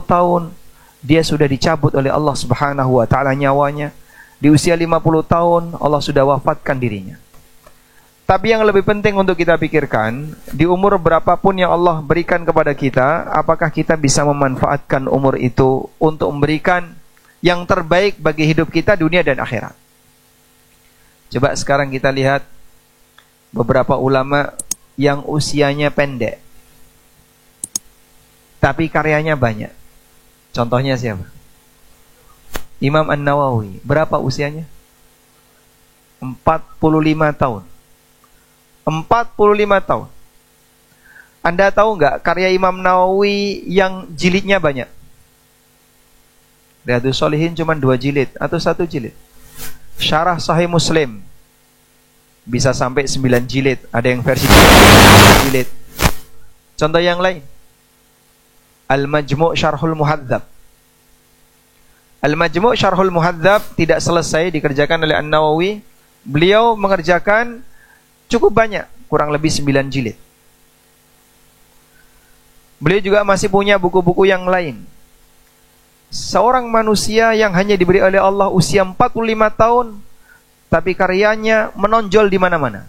tahun dia sudah dicabut oleh Allah Subhanahu wa taala nyawanya. Di usia 50 tahun Allah sudah wafatkan dirinya. Tapi yang lebih penting untuk kita pikirkan, di umur berapapun yang Allah berikan kepada kita, apakah kita bisa memanfaatkan umur itu untuk memberikan yang terbaik bagi hidup kita dunia dan akhirat. Coba sekarang kita lihat beberapa ulama yang usianya pendek tapi karyanya banyak. Contohnya siapa? Imam An-Nawawi. Berapa usianya? 45 tahun. 45 tahun. Anda tahu nggak karya Imam Nawawi yang jilidnya banyak? Riyadhus Shalihin cuma 2 jilid atau 1 jilid. Syarah Sahih Muslim bisa sampai 9 jilid. Ada yang versi 9 jilid. Contoh yang lain, Al-Majmu' Syarhul Muhadzab. Al-Majmu' Syarhul Muhadzab tidak selesai dikerjakan oleh An-Nawawi. Beliau mengerjakan cukup banyak, kurang lebih 9 jilid. Beliau juga masih punya buku-buku yang lain. Seorang manusia yang hanya diberi oleh Allah usia 45 tahun, tapi karyanya menonjol di mana-mana.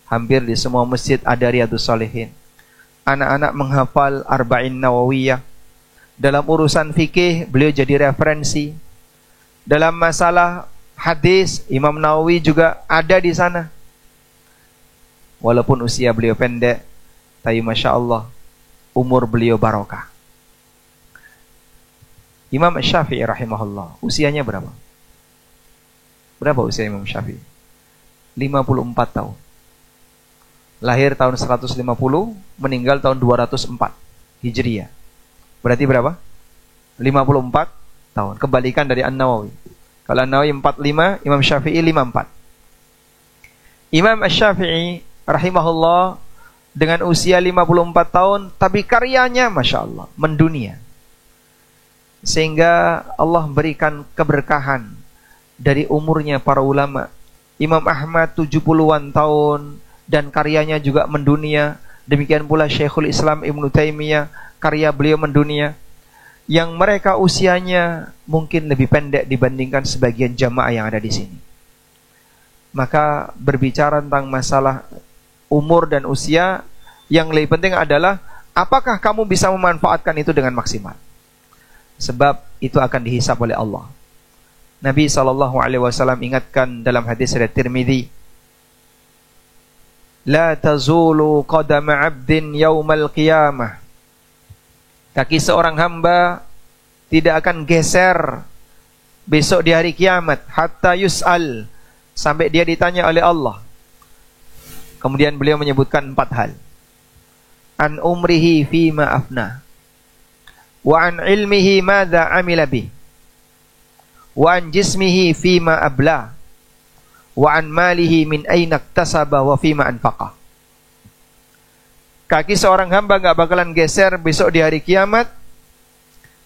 Hampir di semua masjid ada Riyadhus Shalihin. Anak-anak menghafal Arba'in Nawawiyah. Dalam urusan fikih, beliau jadi referensi. Dalam masalah hadis, Imam Nawawi juga ada di sana. Walaupun usia beliau pendek, tapi Masya Allah, umur beliau barokah. Imam Syafi'i rahimahullah, usianya berapa? Berapa usia Imam Syafi'i? 54 tahun. Lahir tahun 150, meninggal tahun 204 Hijriah. Berarti berapa? 54 tahun. Kebalikan dari An-Nawawi. Kalau An-Nawawi 45, Imam Syafi'i 54. Imam Asy-Syafi'i rahimahullah dengan usia 54 tahun, tapi karyanya Masya Allah, mendunia. Sehingga Allah berikan keberkahan dari umurnya para ulama. Imam Ahmad 70-an tahun dan karyanya juga mendunia. Demikian pula Syekhul Islam Ibnu Taimiyah, karya beliau mendunia. Yang mereka usianya mungkin lebih pendek dibandingkan sebagian jamaah yang ada di sini. Maka berbicara tentang masalah umur dan usia, yang lebih penting adalah apakah kamu bisa memanfaatkan itu dengan maksimal. Sebab itu akan dihisab oleh Allah. Nabi SAW ingatkan dalam hadis riwayat Tirmidzi, La tazulu qadama 'abdin yaumal qiyamah. Kaki seorang hamba tidak akan geser besok di hari kiamat hatta yus'al, sampai dia ditanya oleh Allah. Kemudian beliau menyebutkan 4 hal. An umrihi fima afna, wa an ilmihi madza amila bih, wa an jismihi fima abla, wa an malihi min aina iktasaba wa fima anfaqah. Kaki seorang hamba gak bakalan geser besok di hari kiamat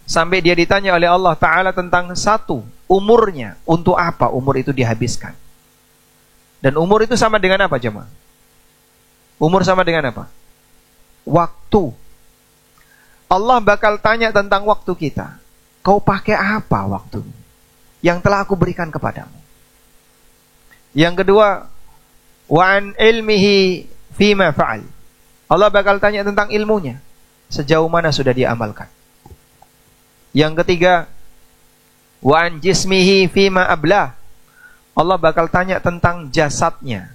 sampai dia ditanya oleh Allah Ta'ala tentang 1, umurnya, untuk apa umur itu dihabiskan. Dan umur itu sama dengan apa jemaah? Umur sama dengan apa? Waktu. Allah bakal tanya tentang waktu kita. Kau pakai apa waktu yang telah aku berikan kepadamu? Yang kedua, wa an ilmihi fima fa'al. Allah bakal tanya tentang ilmunya, sejauh mana sudah dia amalkan. Yang ketiga, wa an jismihi fima ablah. Allah bakal tanya tentang jasadnya.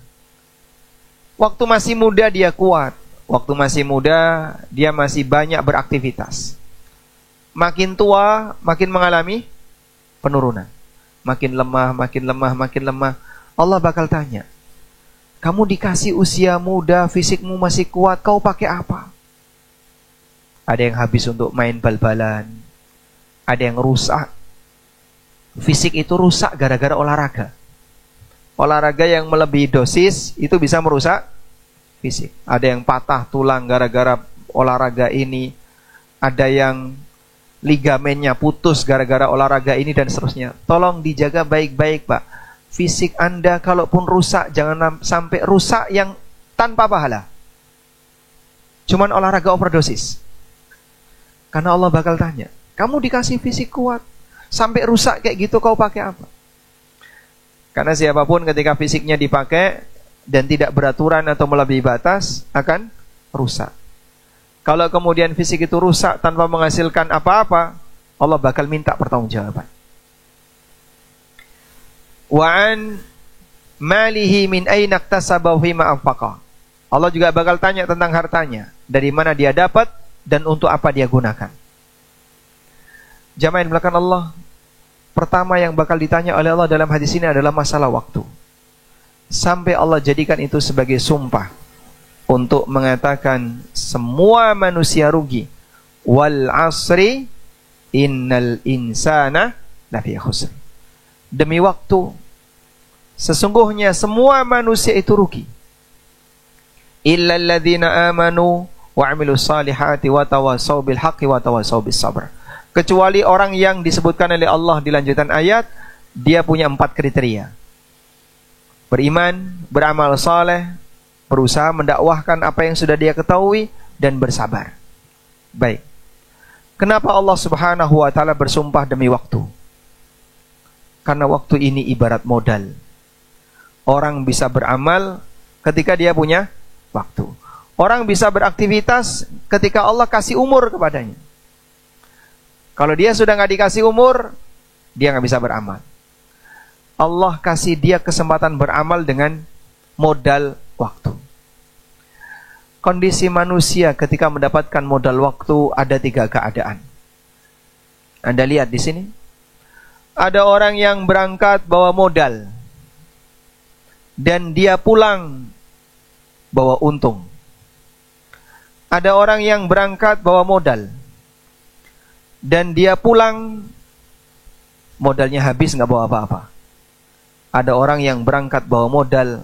Waktu masih muda dia kuat, waktu masih muda dia masih banyak beraktivitas. Makin tua makin mengalami penurunan. Makin lemah, makin lemah, makin lemah. Allah bakal tanya, kamu dikasih usia muda, fisikmu masih kuat, kau pakai apa? Ada yang habis untuk main bal-balan, ada yang rusak. Fisik itu rusak gara-gara olahraga. Olahraga yang melebihi dosis itu bisa merusak fisik. Ada yang patah tulang gara-gara olahraga ini, ada yang ligamennya putus gara-gara olahraga ini, dan seterusnya. Tolong dijaga baik-baik, Pak. Fisik Anda kalaupun rusak, jangan sampai rusak yang tanpa pahala. Cuman olahraga overdosis. Karena Allah bakal tanya, Kamu dikasih fisik kuat, sampai rusak kayak gitu kau pakai apa? Karena siapapun ketika fisiknya dipakai dan tidak beraturan atau melebihi batas, akan rusak. Kalau kemudian fisik itu rusak tanpa menghasilkan apa-apa, Allah bakal minta pertanggungjawaban. Wa an malihi min aina iktasaba wa fima anfaqa. Allah juga bakal tanya tentang hartanya, dari mana dia dapat dan untuk apa dia gunakan. Jamaah yang dimuliakan Allah, pertama yang bakal ditanya oleh Allah dalam hadis ini adalah masalah waktu. Sampai Allah jadikan itu sebagai sumpah untuk mengatakan semua manusia rugi. Wal asri innal insana lafi khusr. Demi waktu, sesungguhnya semua manusia itu rugi. Illal ladzina amanu wa amilus salihati wa tawasaw bil haqqi wa tawasaw bis sabr. Kecuali orang yang disebutkan oleh Allah di lanjutan ayat, dia punya 4 kriteria. Beriman, beramal saleh, berusaha mendakwahkan apa yang sudah dia ketahui, dan bersabar. Baik. Kenapa Allah Subhanahu wa ta'ala bersumpah demi waktu? Karena waktu ini ibarat modal. Orang bisa beramal ketika dia punya waktu. Orang bisa beraktivitas ketika Allah kasih umur kepadanya. Kalau dia sudah nggak dikasih umur, dia nggak bisa beramal. Allah kasih dia kesempatan beramal dengan modal waktu. Kondisi manusia ketika mendapatkan modal waktu ada 3 keadaan. Anda lihat di sini. Ada orang yang berangkat bawa modal dan dia pulang bawa untung. Ada orang yang berangkat bawa modal dan dia pulang modalnya habis, nggak bawa apa-apa. Ada orang yang berangkat bawa modal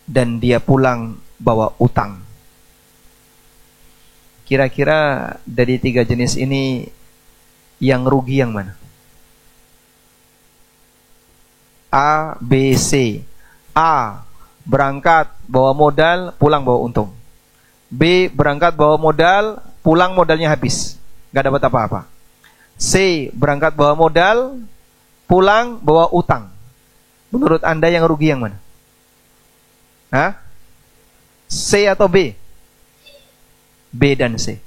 dan dia pulang bawa utang. Kira-kira dari 3 jenis ini yang rugi yang mana? A, B, C. A, berangkat bawa modal, pulang bawa untung. B, berangkat bawa modal, pulang modalnya habis, nggak dapat apa-apa. C, berangkat bawa modal, pulang bawa utang. Menurut Anda yang rugi yang mana? Hah? C atau B? B dan C.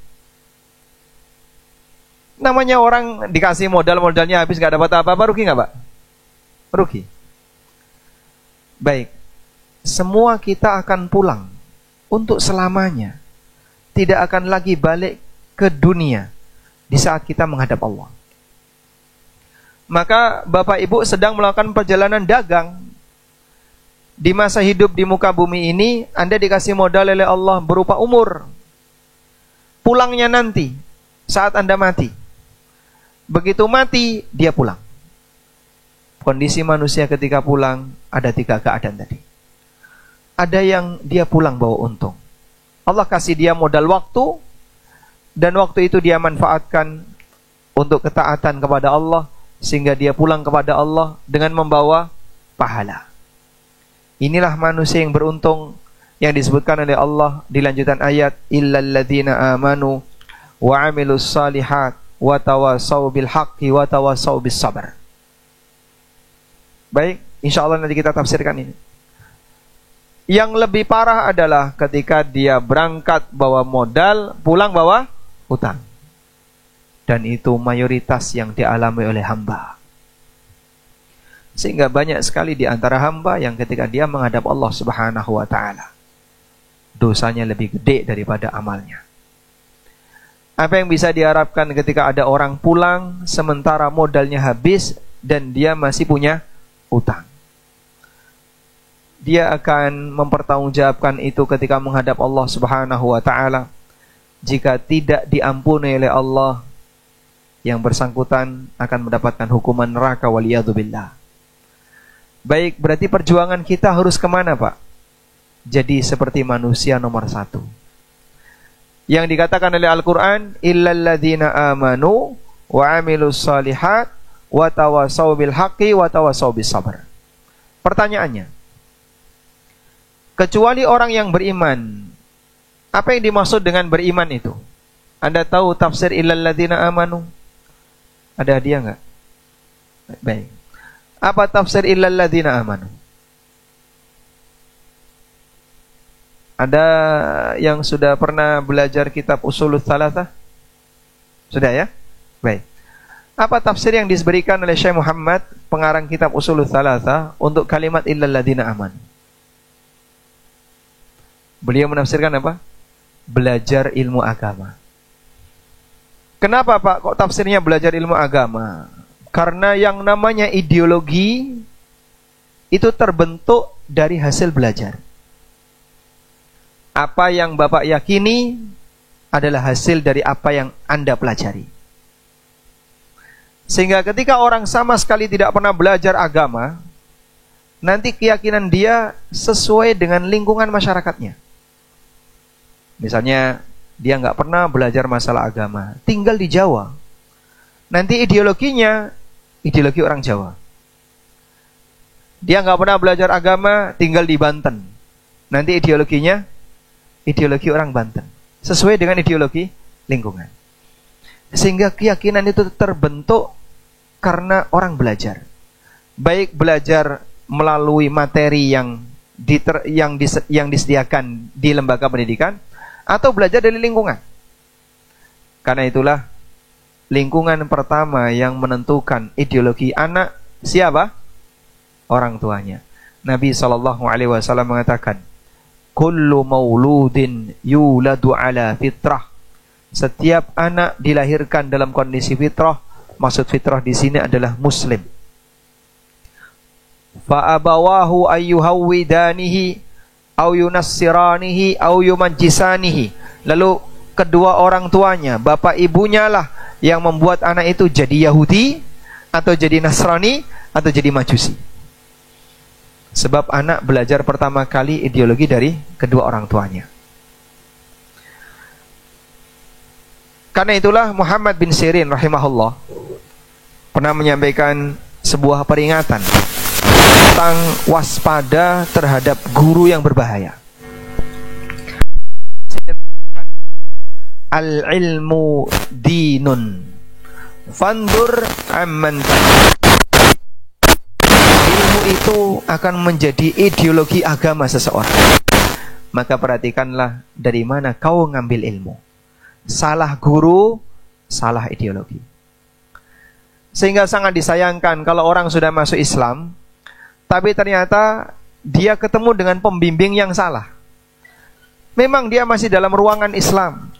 Namanya orang dikasih modal, modalnya habis gak dapat apa-apa, rugi gak Pak? Rugi. Baik. Semua kita akan pulang untuk selamanya. Tidak akan lagi balik ke dunia di saat kita menghadap Allah. Maka Bapak Ibu sedang melakukan perjalanan dagang. Di masa hidup di muka bumi ini, Anda dikasih modal oleh Allah berupa umur. Pulangnya nanti, saat Anda mati. Begitu mati, dia pulang. Kondisi manusia ketika pulang, ada 3 keadaan tadi. Ada yang dia pulang bawa untung. Allah kasih dia modal waktu, dan waktu itu dia manfaatkan untuk ketaatan kepada Allah, sehingga dia pulang kepada Allah dengan membawa pahala. Inilah manusia yang beruntung, yang disebutkan oleh Allah di lanjutan ayat, illal ladzina amanu wa amilus salihat wa tawasaw bil haqqi wa tawasaw bis sabr. Baik, insyaallah nanti kita tafsirkan ini. Yang lebih parah adalah ketika dia berangkat bawa modal, pulang bawa hutang. Dan itu mayoritas yang dialami oleh hamba. Sehingga banyak sekali di antara hamba yang ketika dia menghadap Allah Subhanahu wa ta'ala, dosanya lebih gede daripada amalnya. Apa yang bisa diharapkan ketika ada orang pulang sementara modalnya habis dan dia masih punya utang? Dia akan mempertanggungjawabkan itu ketika menghadap Allah Subhanahu wa ta'ala. Jika tidak diampuni oleh Allah, yang bersangkutan akan mendapatkan hukuman neraka, waliyadzubillah. Baik, berarti perjuangan kita harus kemana Pak? Jadi seperti manusia nomor 1 yang dikatakan oleh Al-Quran, illal ladzina amanu wa amilus salihat wa tawasaw bil haqqi wa tawasaw bis sabr. Pertanyaannya, kecuali orang yang beriman, apa yang dimaksud dengan beriman itu? Anda tahu tafsir illal ladzina amanu? Ada hadiah enggak? Baik. Apa tafsir illal ladzina amanu? Ada yang sudah pernah belajar kitab Ushulul Tsalatsah? Sudah ya? Baik. Apa tafsir yang diberikan oleh Syekh Muhammad, pengarang kitab Ushulul Tsalatsah, untuk kalimat illal ladzina amanu? Beliau menafsirkan apa? Belajar ilmu agama. Kenapa Pak kok tafsirnya belajar ilmu agama? Karena yang namanya ideologi itu terbentuk dari hasil belajar. Apa yang Bapak yakini adalah hasil dari apa yang Anda pelajari. Sehingga ketika orang sama sekali tidak pernah belajar agama, nanti keyakinan dia sesuai dengan lingkungan masyarakatnya. Misalnya dia nggak pernah belajar masalah agama, tinggal di Jawa. Nanti ideologinya ideologi orang Jawa. Dia nggak pernah belajar agama, tinggal di Banten. Nanti ideologinya ideologi orang Banten, sesuai dengan ideologi lingkungan. Sehingga keyakinan itu terbentuk karena orang belajar. Baik belajar melalui materi yang disediakan di lembaga pendidikan, atau belajar dari lingkungan. Karena itulah lingkungan pertama yang menentukan ideologi anak siapa? Orang tuanya. Nabi SAW mengatakan, kullu mauludin yuladu ala fitrah. Setiap anak dilahirkan dalam kondisi fitrah. Maksud fitrah di sini adalah muslim. Fa abawahu ayyuhawwidanihi au yunassiranihi au yumajjisanihi. Lalu kedua orang tuanya, bapak ibunya lah yang membuat anak itu jadi Yahudi, atau jadi Nasrani, atau jadi Majusi. Sebab anak belajar pertama kali ideologi dari kedua orang tuanya. Karena itulah Muhammad bin Sirin rahimahullah pernah menyampaikan sebuah peringatan tentang waspada terhadap guru yang berbahaya. Al-ilmu dinun fandur amman. Ilmu itu akan menjadi ideologi agama seseorang. Maka perhatikanlah dari mana kau ngambil ilmu. Salah guru, salah ideologi. Sehingga sangat disayangkan kalau orang sudah masuk Islam, tapi ternyata dia ketemu dengan pembimbing yang salah. Memang dia masih dalam ruangan Islam,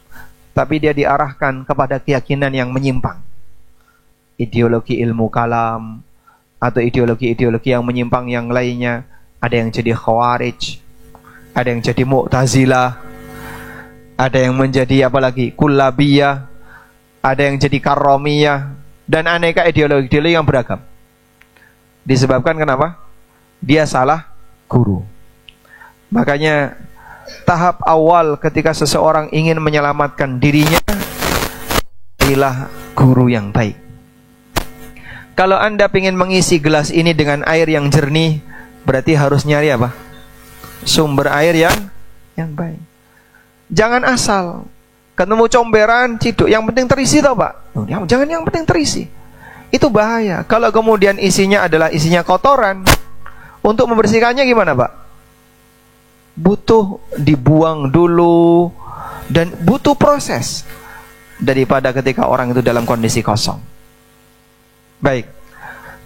tapi dia diarahkan kepada keyakinan yang menyimpang. Ideologi ilmu kalam, atau ideologi-ideologi yang menyimpang yang lainnya. Ada yang jadi Khawarij, ada yang jadi Mu'tazilah, ada yang menjadi apalagi Kullabiyah, ada yang jadi Karramiyah, dan aneka ideologi-ideologi yang beragam. Disebabkan kenapa? Dia salah guru. Makanya tahap awal ketika seseorang ingin menyelamatkan dirinya adalah guru yang baik. Kalau Anda ingin mengisi gelas ini dengan air yang jernih, berarti harus nyari apa? Sumber air yang baik. Jangan asal ketemu comberan, ciduk, yang penting terisi toh Pak. Jangan yang penting terisi. Itu bahaya. Kalau kemudian isinya adalah isinya kotoran, untuk membersihkannya gimana Pak? Butuh dibuang dulu dan butuh proses daripada ketika orang itu dalam kondisi kosong. Baik.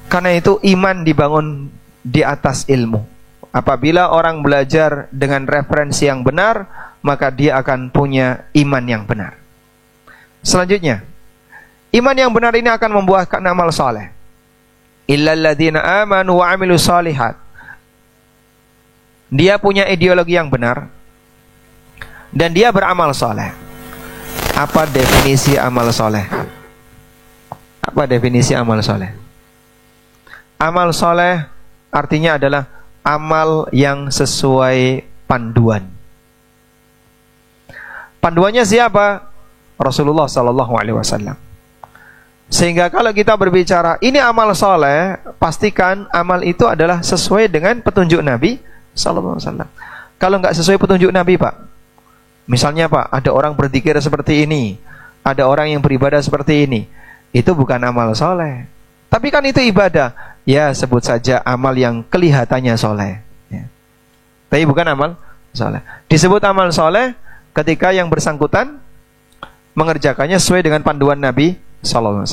Karena itu iman dibangun di atas ilmu. Apabila orang belajar dengan referensi yang benar, maka dia akan punya iman yang benar. Selanjutnya, iman yang benar ini akan membuahkan amal saleh. Illal ladzina amanu wa amilus shalihat. Dia punya ideologi yang benar dan dia beramal saleh. Apa definisi amal saleh? Apa definisi amal soleh? Amal soleh artinya adalah amal yang sesuai panduan. Panduannya siapa? Rasulullah SAW. Sehingga kalau kita berbicara ini amal soleh, pastikan amal itu adalah sesuai dengan petunjuk Nabi SAW. Kalau nggak sesuai petunjuk Nabi Pak, misalnya Pak, ada orang berzikir seperti ini, ada orang yang beribadah seperti ini, itu bukan amal soleh. Tapi kan itu ibadah. Ya, sebut saja amal yang kelihatannya soleh. Ya. Tapi bukan amal soleh. Disebut amal soleh ketika yang bersangkutan mengerjakannya sesuai dengan panduan Nabi SAW.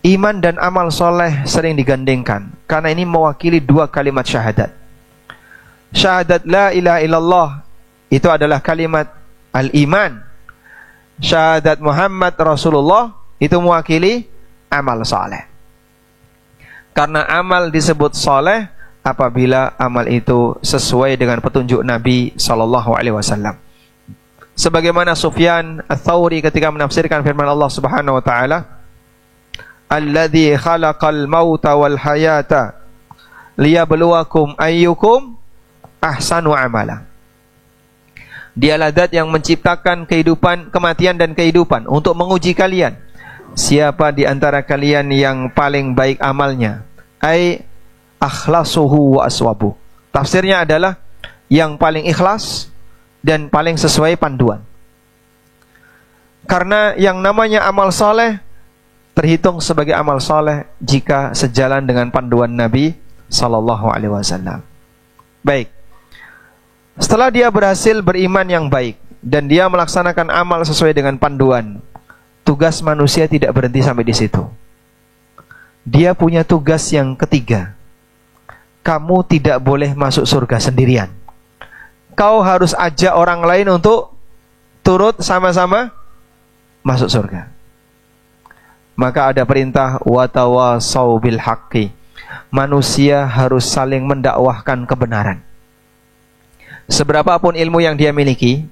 Iman dan amal soleh sering digandengkan karena ini mewakili dua kalimat syahadat. Syahadat la ilaha illallah itu adalah kalimat al-iman. Syahadat Muhammad Rasulullah itu mewakili amal soleh. Karena amal disebut soleh apabila amal itu sesuai dengan petunjuk Nabi SAW. Sebagaimana Sufyan Ats-Tsauri ketika menafsirkan firman Allah Subhanahu wa taala, alladzi khalaqal mauta wal hayata liyabluwakum ayyukum ahsanu amala. Dialah zat yang menciptakan kehidupan, kematian dan kehidupan untuk menguji kalian. Siapa di antara kalian yang paling baik amalnya? Ai akhlasuhu wa aswabu. Tafsirnya adalah yang paling ikhlas dan paling sesuai panduan. Karena yang namanya amal soleh terhitung sebagai amal soleh jika sejalan dengan panduan Nabi Sallallahu Alaihi Wasallam. Baik. Setelah dia berhasil beriman yang baik dan dia melaksanakan amal sesuai dengan panduan, tugas manusia tidak berhenti sampai di situ. Dia punya tugas yang ketiga. Kamu tidak boleh masuk surga sendirian. Kau harus ajak orang lain untuk turut sama-sama masuk surga. Maka ada perintah watawasau bil haqqi. Manusia harus saling mendakwahkan kebenaran. Seberapapun ilmu yang dia miliki,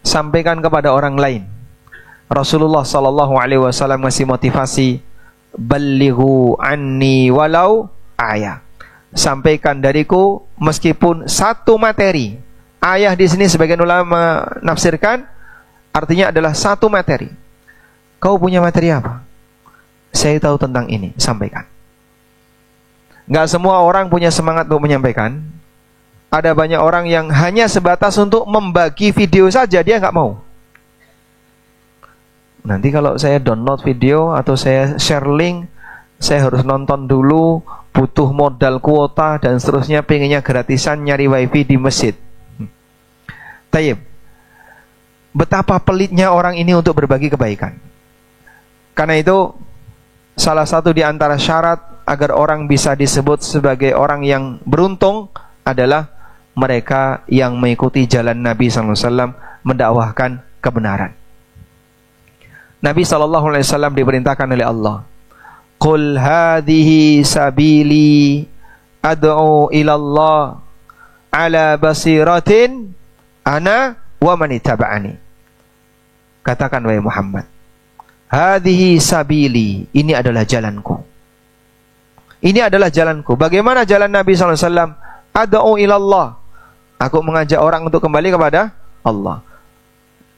sampaikan kepada orang lain. Rasulullah sallallahu alaihi wasallam ngasih motivasi, ballighu anni walau ayah. Sampaikan dariku meskipun satu materi. Ayah di sini sebagian ulama menafsirkan artinya adalah satu materi. Kau punya materi apa? Saya tahu tentang ini, sampaikan. Gak semua orang punya semangat untuk menyampaikan. Ada banyak orang yang hanya sebatas untuk membagi video saja, dia gak mau. Nanti kalau saya download video atau saya share link, saya harus nonton dulu, butuh modal kuota dan seterusnya, pengennya gratisan nyari wifi di masjid. Tayyib. Betapa pelitnya orang ini untuk berbagi kebaikan. Karena itu salah satu di antara syarat agar orang bisa disebut sebagai orang yang beruntung adalah mereka yang mengikuti jalan Nabi SAW mendakwahkan kebenaran. Nabi SAW diperintahkan oleh Allah, Qul hadhihi sabili ad'u ilallah ala basiratin ana wa man ittaba'ani. Katakan wahai Muhammad, hadhihi sabili, ini adalah jalanku. Ini adalah jalanku. Bagaimana jalan Nabi SAW? Ad'u ilallah. Aku mengajak orang untuk kembali kepada Allah.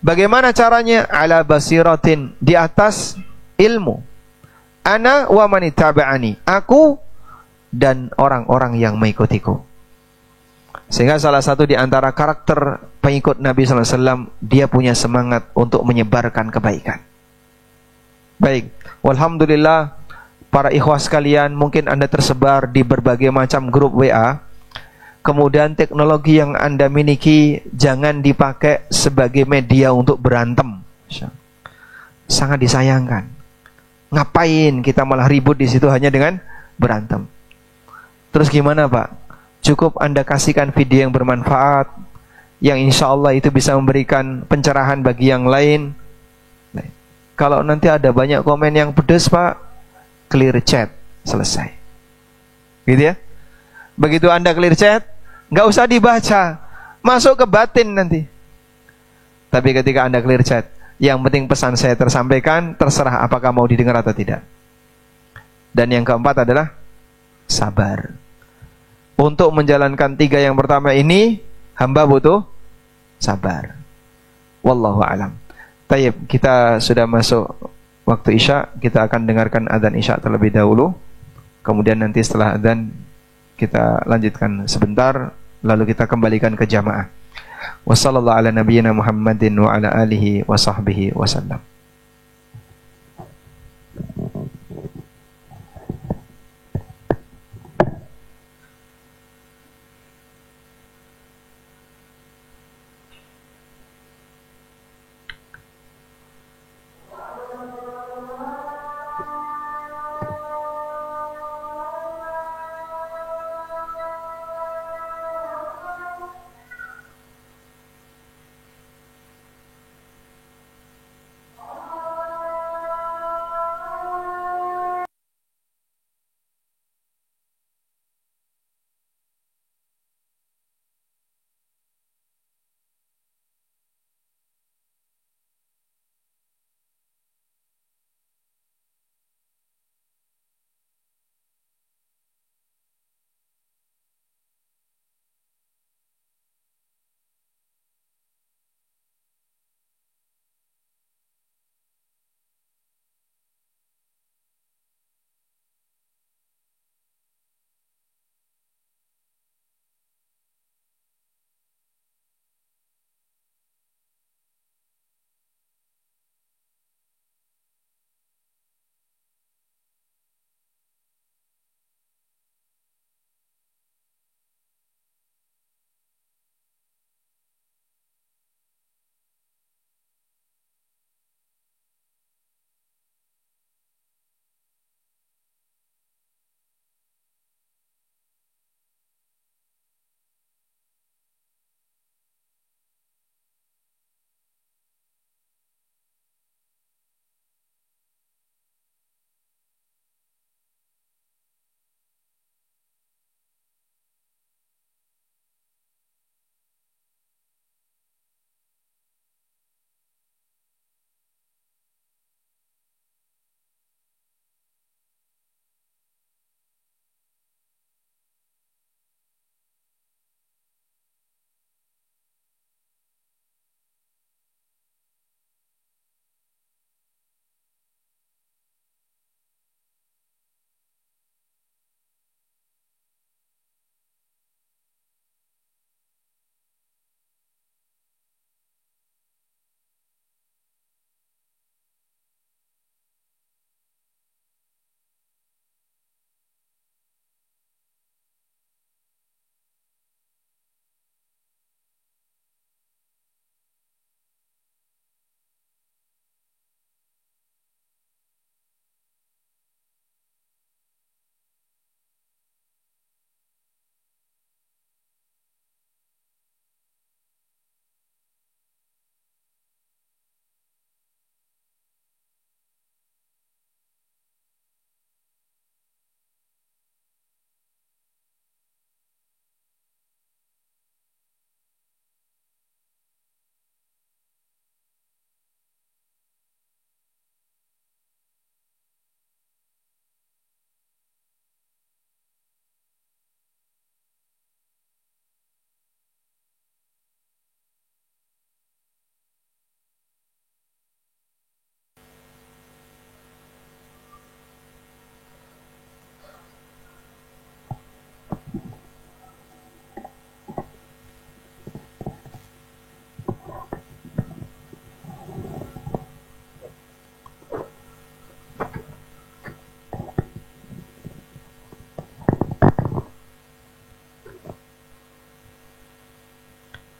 Bagaimana caranya? Ala basiratin, di atas ilmu. Ana wa man ittaba'ani, aku dan orang-orang yang mengikutiku. Sehingga salah satu di antara karakter pengikut Nabi SAW, dia punya semangat untuk menyebarkan kebaikan. Baik, walhamdulillah para ikhwah sekalian, mungkin Anda tersebar di berbagai macam grup WA. Kemudian teknologi yang Anda miliki jangan dipakai sebagai media untuk berantem. Sangat disayangkan. Ngapain kita malah ribut di situ hanya dengan berantem? Terus gimana Pak? Cukup Anda kasihkan video yang bermanfaat, yang insya Allah itu bisa memberikan pencerahan bagi yang lain. Kalau nanti ada banyak komen yang pedas Pak, clear chat, selesai. Gitu ya. Begitu Anda clear chat, nggak usah dibaca, masuk ke batin nanti. Tapi ketika Anda clear chat, yang penting pesan saya tersampaikan, terserah apakah mau didengar atau tidak. Dan yang keempat adalah sabar. Untuk menjalankan 3 yang pertama ini, hamba butuh sabar. Wallahu a'lam. Tayyib, kita sudah masuk waktu Isya, kita akan dengarkan adzan Isya terlebih dahulu. Kemudian nanti setelah adzan kita lanjutkan sebentar, lalu kita kembalikan ke jamaah. Wassallallahu ala nabiyyina Muhammadin wa ala alihi wa sahbihi wasallam.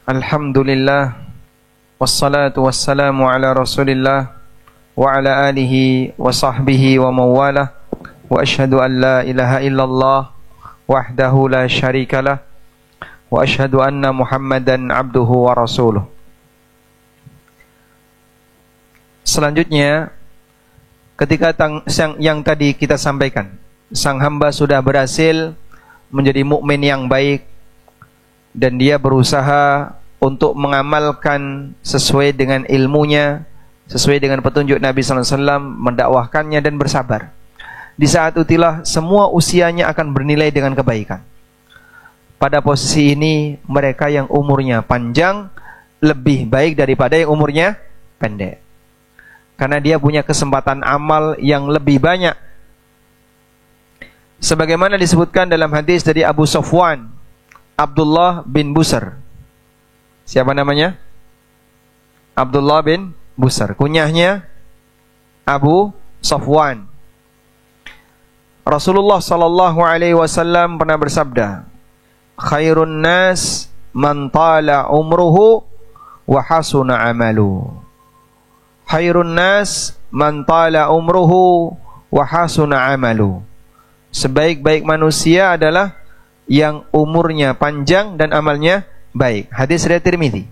Alhamdulillah, wassalatu wassalamu ala Rasulillah wa ala alihi wa sahbihi wa mawalah, wa ashhadu an la ilaha illallah wahdahu la syarikalah, wa ashhadu anna Muhammadan abduhu wa rasuluh. Selanjutnya, ketika yang tadi kita sampaikan, sang hamba sudah berhasil menjadi mukmin yang baik dan dia berusaha untuk mengamalkan sesuai dengan ilmunya, sesuai dengan petunjuk Nabi sallallahu alaihi wasallam, mendakwahkannya dan bersabar. Di saat itulah semua usianya akan bernilai dengan kebaikan. Pada posisi ini mereka yang umurnya panjang lebih baik daripada yang umurnya pendek. Karena dia punya kesempatan amal yang lebih banyak. Sebagaimana disebutkan dalam hadis dari Abu Sofwan, Abdullah bin Busr. Siapa namanya? Abdullah bin Busr. Kunyahnya Abu Sofwan. Rasulullah sallallahu alaihi wasallam pernah bersabda, "Khairun nas man tala umruhu wa hasuna amalu." Khairun nas man tala umruhu wa hasuna amalu. Sebaik-baik manusia adalah yang umurnya panjang dan amalnya baik. Hadis riwayat Tirmidzi.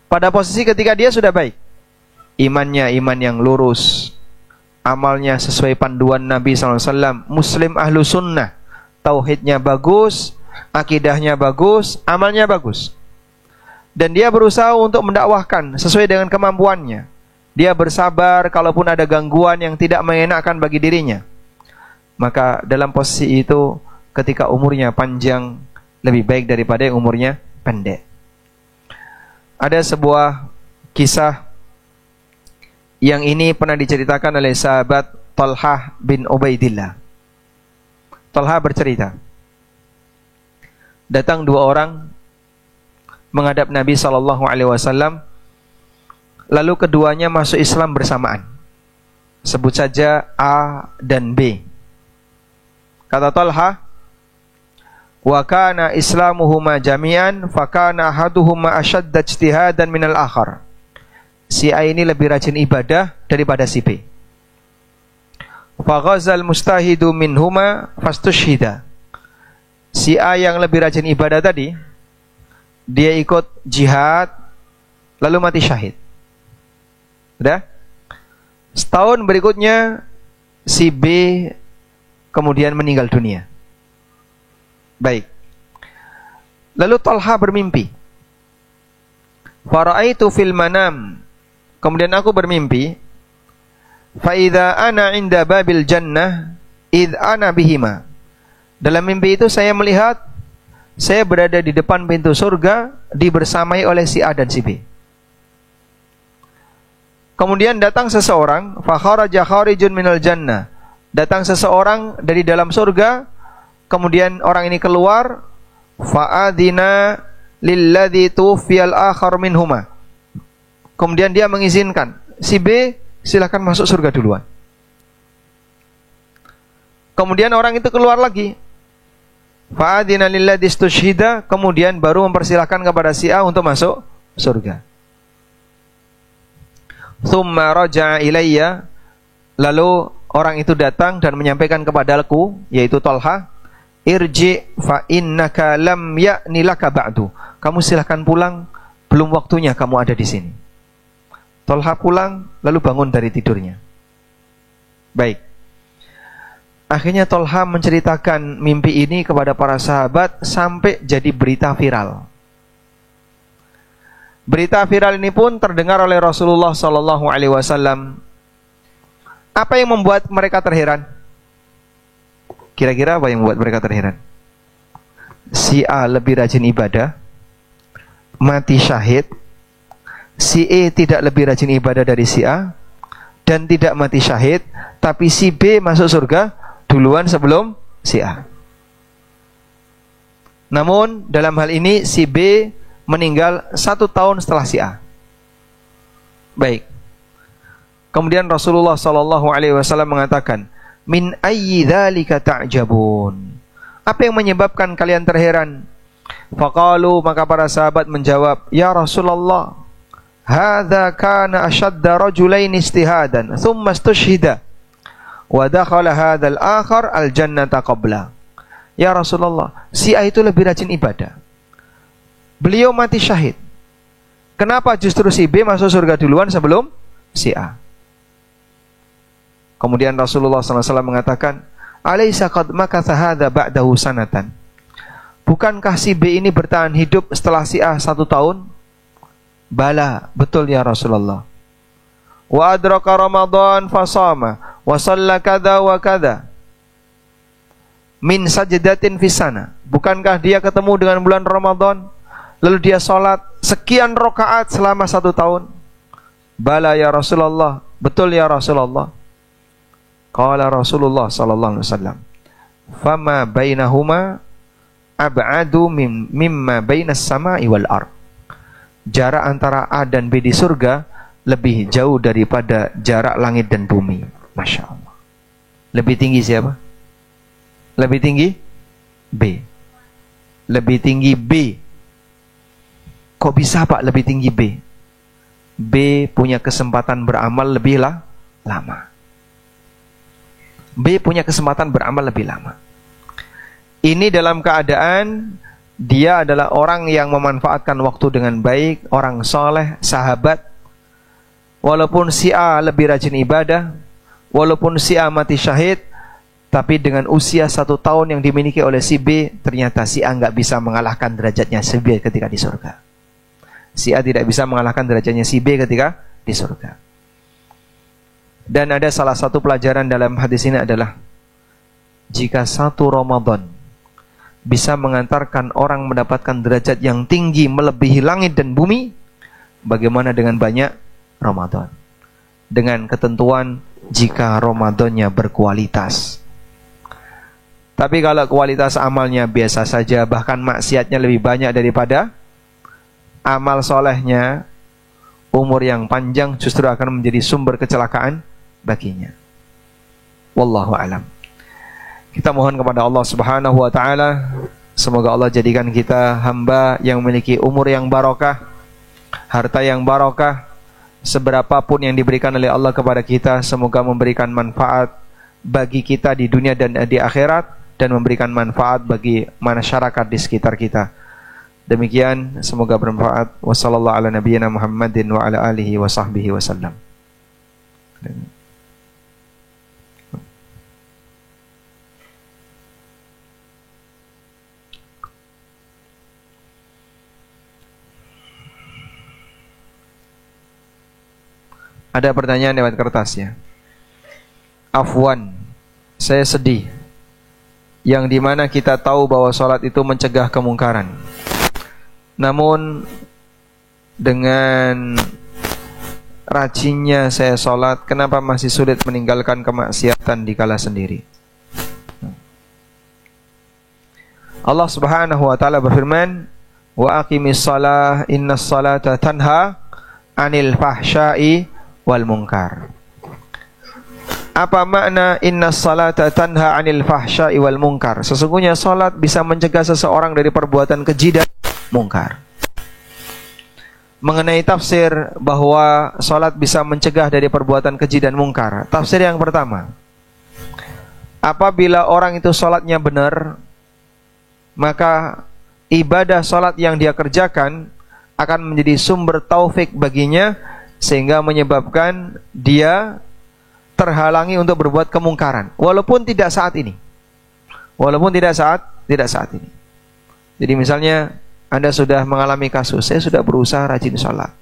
Pada posisi ketika dia sudah baik, imannya iman yang lurus, amalnya sesuai panduan Nabi SAW, Muslim ahlu sunnah, tauhidnya bagus, akidahnya bagus, amalnya bagus, dan dia berusaha untuk mendakwahkan sesuai dengan kemampuannya. Dia bersabar kalaupun ada gangguan yang tidak mengenakkan bagi dirinya. Maka dalam posisi itu, ketika umurnya panjang, lebih baik daripada yang umurnya pendek. Ada sebuah kisah yang ini pernah diceritakan oleh sahabat Talhah bin Ubaidillah. Talhah bercerita, datang dua orang menghadap Nabi SAW, lalu keduanya masuk Islam bersamaan. Sebut saja A dan B. Kata Talhah, wa kana islamuhuma jami'an fa kana ahaduhuma ashadda ijtihadan minal akhar. Si A ini lebih rajin ibadah daripada si B. Fa ghazal mustahidu minhuma fastushhida. Si A yang lebih rajin ibadah tadi, dia ikut jihad lalu mati syahid. Sudah? Setahun berikutnya si B kemudian meninggal dunia. Baik. Lalu Talha bermimpi. Fara'aitu fil manam. Kemudian aku bermimpi. Fa idza ana 'inda babil jannah id ana bihima. Dalam mimpi itu saya melihat saya berada di depan pintu surga dibersamai oleh si A dan si B. Kemudian datang seseorang, fa kharaja kharijun minal jannah. Datang seseorang dari dalam surga. Kemudian orang ini keluar, fa'adina lilladzi tuwfiyal akhar minhuma. Kemudian dia mengizinkan si B silakan masuk surga duluan. Kemudian orang itu keluar lagi, fa'adina lilladzi istushhida. Kemudian baru mempersilahkan kepada si A untuk masuk surga. Tsumma raja'a ilayya. Lalu orang itu datang dan menyampaikan kepadaku, yaitu Talha, irji fa innaka lam ya'ni laka ba'du. Kamu silakan pulang, belum waktunya kamu ada di sini. Talha pulang lalu bangun dari tidurnya. Baik. Akhirnya Talha menceritakan mimpi ini kepada para sahabat sampai jadi berita viral. Berita viral ini pun terdengar oleh Rasulullah sallallahu alaihi wasallam. Apa yang membuat mereka terheran? Kira-kira apa yang membuat mereka terheran? Si A lebih rajin ibadah, mati syahid. Si E tidak lebih rajin ibadah dari si A dan tidak mati syahid, tapi si B masuk surga duluan sebelum si A. Namun dalam hal ini si B meninggal 1 tahun setelah si A. Baik. Kemudian Rasulullah SAW mengatakan, min ayyi dzalika ta'jabun. Apa yang menyebabkan kalian terheran? Faqalu, maka para sahabat menjawab, "Ya Rasulullah, hadza kana ashadda rajulain istihadan, thumma istushhida, wa dakhala hadzal akhar al-jannata qabla." Ya Rasulullah, si A itu lebih rajin ibadah. Beliau mati syahid. Kenapa justru si B masuk surga duluan sebelum si A? Kemudian Rasulullah SAW mengatakan, "Alaysa qad makatha hadza ba'dahu sanatan?" Bukankah si B ini bertahan hidup setelah si A 1 tahun? Bala, betul ya Rasulullah. Wa adraka Ramadan fasama wa shalla kadza wa kadza min sajdatin fi sana. Bukankah dia ketemu dengan bulan Ramadan lalu dia salat sekian rakaat selama 1 tahun? Bala ya Rasulullah, betul ya Rasulullah. Qala Rasulullah sallallahu alaihi wasallam, "Fama bainahuma ab'adu mimma bainas sama'i wal ard." Jarak antara A dan B di surga lebih jauh daripada jarak langit dan bumi. Masya Allah. Lebih tinggi siapa? Lebih tinggi B. Lebih tinggi B. Kok bisa Pak lebih tinggi B? B punya kesempatan beramal lebih lama. B punya kesempatan beramal lebih lama. Ini dalam keadaan dia adalah orang yang memanfaatkan waktu dengan baik, orang soleh, sahabat. Walaupun si A lebih rajin ibadah, walaupun si A mati syahid, tapi dengan usia 1 tahun yang dimiliki oleh si B, ternyata si A nggak bisa mengalahkan derajatnya si B ketika di surga. Si A tidak bisa mengalahkan derajatnya si B ketika di surga. Dan ada salah satu pelajaran dalam hadis ini adalah, jika 1 Ramadan bisa mengantarkan orang mendapatkan derajat yang tinggi melebihi langit dan bumi, bagaimana dengan banyak Ramadan? Dengan ketentuan jika Ramadannya berkualitas. Tapi kalau kualitas amalnya biasa saja, bahkan maksiatnya lebih banyak daripada amal solehnya, umur yang panjang justru akan menjadi sumber kecelakaan baginya. Wallahu a'lam. Kita mohon kepada Allah Subhanahu wa taala, semoga Allah jadikan kita hamba yang memiliki umur yang barokah, harta yang barokah. Seberapapun yang diberikan oleh Allah kepada kita, semoga memberikan manfaat bagi kita di dunia dan di akhirat, dan memberikan manfaat bagi masyarakat di sekitar kita. Demikian, semoga bermanfaat. Wassallallahu ala nabiyyina Muhammadin wa ala alihi wa sahbihi wasallam. Ada pertanyaan lewat kertas ya. Afwan, saya sedih. Yang dimana kita tahu bahwa sholat itu mencegah kemungkaran. Namun dengan rajinnya saya sholat, kenapa masih sulit meninggalkan kemaksiatan di kala sendiri? Allah Subhanahu wa taala berfirman, "Wa aqimis shalah innas salata tanha 'anil fahsya'i wal munkar." Apa makna innas salata tanha 'anil fahsya'i wal munkar? Sesungguhnya salat bisa mencegah seseorang dari perbuatan keji dan mungkar. Mengenai tafsir bahwa salat bisa mencegah dari perbuatan keji dan mungkar, tafsir yang pertama, apabila orang itu salatnya benar, maka ibadah salat yang dia kerjakan akan menjadi sumber taufik baginya, sehingga menyebabkan dia terhalangi untuk berbuat kemungkaran, walaupun tidak saat ini. Walaupun tidak saat ini. Jadi misalnya Anda sudah mengalami kasus, saya sudah berusaha rajin sholat,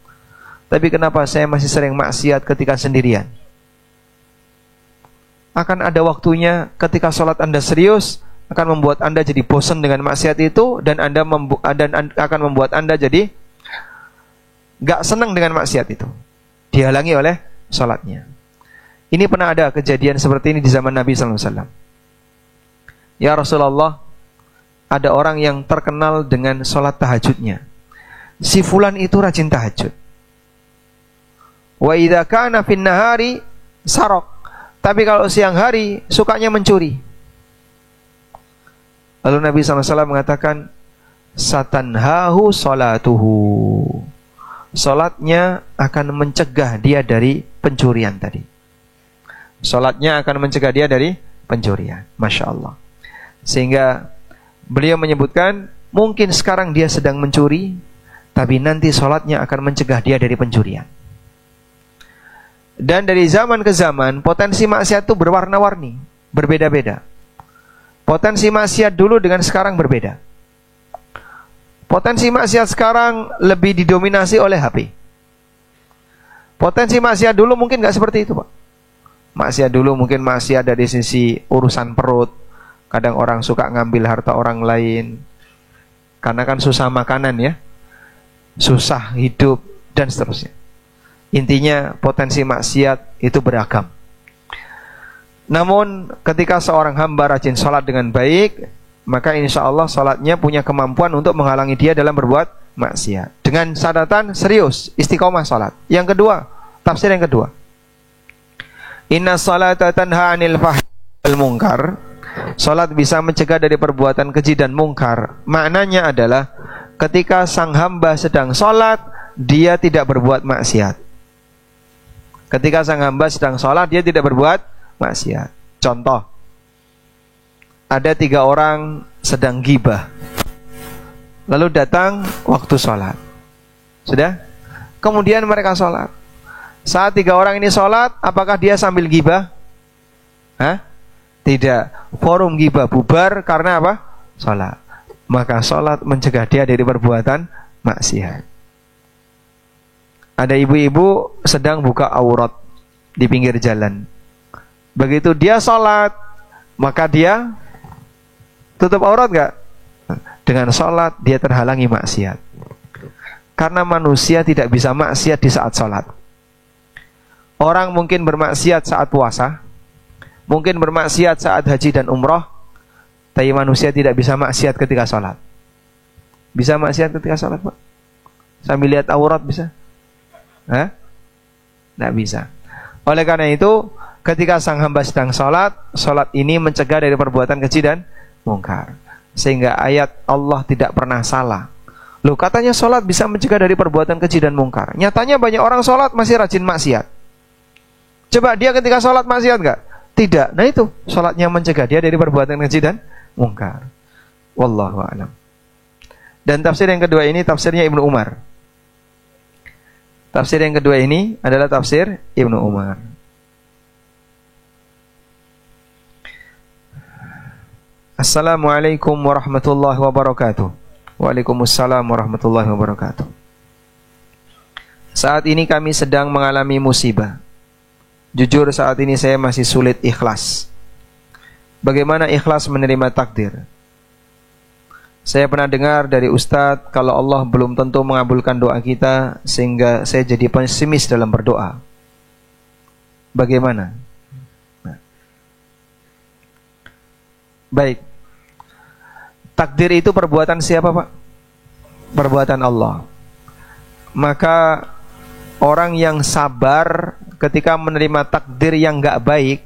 tapi kenapa saya masih sering maksiat ketika sendirian? Akan ada waktunya ketika sholat Anda serius, akan membuat Anda jadi bosan dengan maksiat itu, dan akan membuat Anda jadi gak senang dengan maksiat itu, dihalangi oleh sholatnya. Ini pernah ada kejadian seperti ini di zaman Nabi SAW. Ya Rasulullah, ada orang yang terkenal dengan sholat tahajudnya. Si fulan itu rajin tahajud. Wa idza kana fin nahari sarok. Tapi kalau siang hari sukanya mencuri. Lalu Nabi SAW mengatakan, satanhahu salatuhu. Salatnya akan mencegah dia dari pencurian tadi. Salatnya akan mencegah dia dari pencurian. Masya Allah. Sehingga beliau menyebutkan, mungkin sekarang dia sedang mencuri, tapi nanti salatnya akan mencegah dia dari pencurian. Dan dari zaman ke zaman, potensi maksiat itu berwarna-warni, berbeda-beda. Potensi maksiat dulu dengan sekarang berbeda. Potensi maksiat sekarang lebih didominasi oleh HP. Potensi maksiat dulu mungkin nggak seperti itu, Pak. Maksiat dulu mungkin maksiat dari sisi urusan perut. Kadang orang suka ngambil harta orang lain. Karena kan susah makanan ya. Susah hidup dan seterusnya. Intinya potensi maksiat itu beragam. Namun ketika seorang hamba rajin sholat dengan baik, maka insya Allah sholatnya punya kemampuan untuk menghalangi dia dalam berbuat maksiat. Dengan catatan serius, istiqomah sholat. Yang kedua, tafsir yang kedua. Inna sholata tanha anil fahsya'i wal munkar. Sholat bisa mencegah dari perbuatan keji dan mungkar. Maknanya adalah ketika sang hamba sedang sholat, dia tidak berbuat maksiat. Ketika sang hamba sedang sholat, dia tidak berbuat maksiat. Contoh, ada 3 orang sedang gibah, lalu datang waktu sholat. Sudah? Kemudian mereka sholat. Saat 3 orang ini sholat, apakah dia sambil gibah? Hah? Tidak. Forum gibah bubar karena apa? Sholat. Maka sholat mencegah dia dari perbuatan maksiat. Ada ibu-ibu sedang buka aurat di pinggir jalan. Begitu dia sholat, maka dia tutup aurat gak? Dengan sholat dia terhalangi maksiat. Karena manusia tidak bisa maksiat di saat sholat. Orang mungkin bermaksiat saat puasa, mungkin bermaksiat saat haji dan umroh, tapi manusia tidak bisa maksiat ketika sholat. Bisa maksiat ketika sholat, Pak? Sambil lihat aurat bisa? Hah? Tidak bisa. Oleh karena itu, ketika sang hamba sedang sholat, sholat ini mencegah dari perbuatan keji dan mungkar. Sehingga ayat Allah tidak pernah salah. Loh, katanya sholat bisa mencegah dari perbuatan keji dan mungkar. Nyatanya banyak orang sholat masih rajin maksiat. Coba dia ketika sholat maksiat enggak? Tidak. Nah itu, sholatnya mencegah dia dari perbuatan keji dan mungkar. Wallahu a'lam. Dan tafsir yang kedua ini tafsirnya Ibnu Umar. Tafsir yang kedua ini adalah tafsir Ibnu Umar. Assalamualaikum warahmatullahi wabarakatuh. Waalaikumsalam warahmatullahi wabarakatuh. Saat ini kami sedang mengalami musibah. Jujur saat ini saya masih sulit ikhlas. Bagaimana ikhlas menerima takdir? Saya pernah dengar dari Ustadz, kalau Allah belum tentu mengabulkan doa kita, sehingga saya jadi pesimis dalam berdoa. Bagaimana? Nah. Baik. Takdir itu perbuatan siapa, Pak? Perbuatan Allah. Maka orang yang sabar ketika menerima takdir yang enggak baik,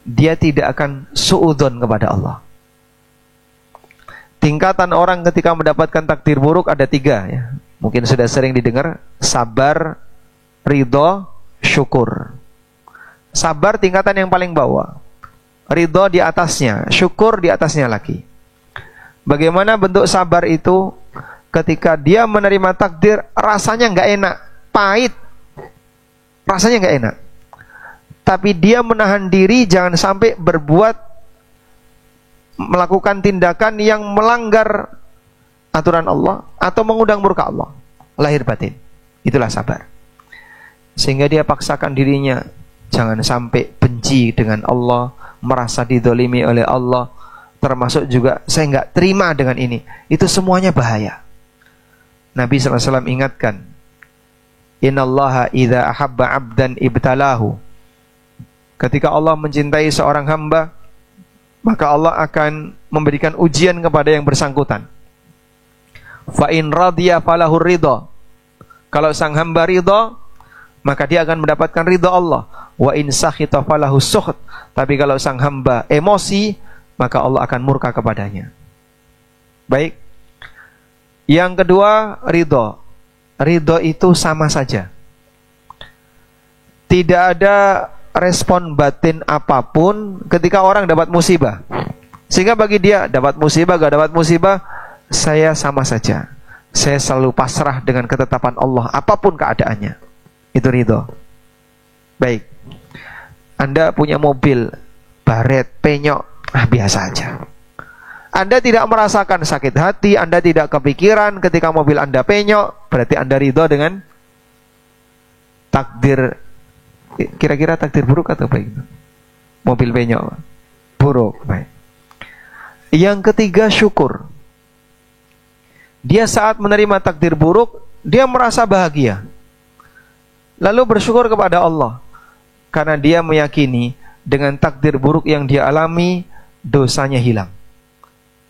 dia tidak akan suudzon kepada Allah. Tingkatan orang ketika mendapatkan takdir buruk ada 3 ya. Mungkin sudah sering didengar, sabar, ridho, syukur. Sabar tingkatan yang paling bawah, ridho di atasnya, syukur di atasnya lagi. Bagaimana bentuk sabar itu? Ketika dia menerima takdir, rasanya enggak enak, pahit, rasanya enggak enak. Tapi dia menahan diri jangan sampai melakukan tindakan yang melanggar aturan Allah atau mengundang murka Allah, lahir batin. Itulah sabar. Sehingga dia paksakan dirinya jangan sampai benci dengan Allah, merasa didolimi oleh Allah, termasuk juga saya enggak terima dengan ini. Itu semuanya bahaya. Nabi SAW ingatkan, innallaha idza ahabba 'abdan ibtalahu. Ketika Allah mencintai seorang hamba, maka Allah akan memberikan ujian kepada yang bersangkutan. Fa in radiya falahu ridha. Kalau sang hamba ridha, maka dia akan mendapatkan ridha Allah. Wa in sakhita falahu sukht. Tapi kalau sang hamba emosi, maka Allah akan murka kepadanya. Baik. Yang kedua, ridho. Ridho itu sama saja. Tidak ada respon batin apapun ketika orang dapat musibah. Sehingga bagi dia, dapat musibah, gak dapat musibah, saya sama saja. Saya selalu pasrah dengan ketetapan Allah, apapun keadaannya. Itu ridho. Baik. Anda punya mobil, baret, penyok, biasa aja. Anda tidak merasakan sakit hati, Anda tidak kepikiran ketika mobil Anda penyok, berarti Anda ridho dengan takdir. Kira-kira takdir buruk atau baik? Mobil penyok buruk, baik. Yang ketiga, syukur. Dia saat menerima takdir buruk, dia merasa bahagia, lalu bersyukur kepada Allah, karena dia meyakini dengan takdir buruk yang dia alami, dosanya hilang.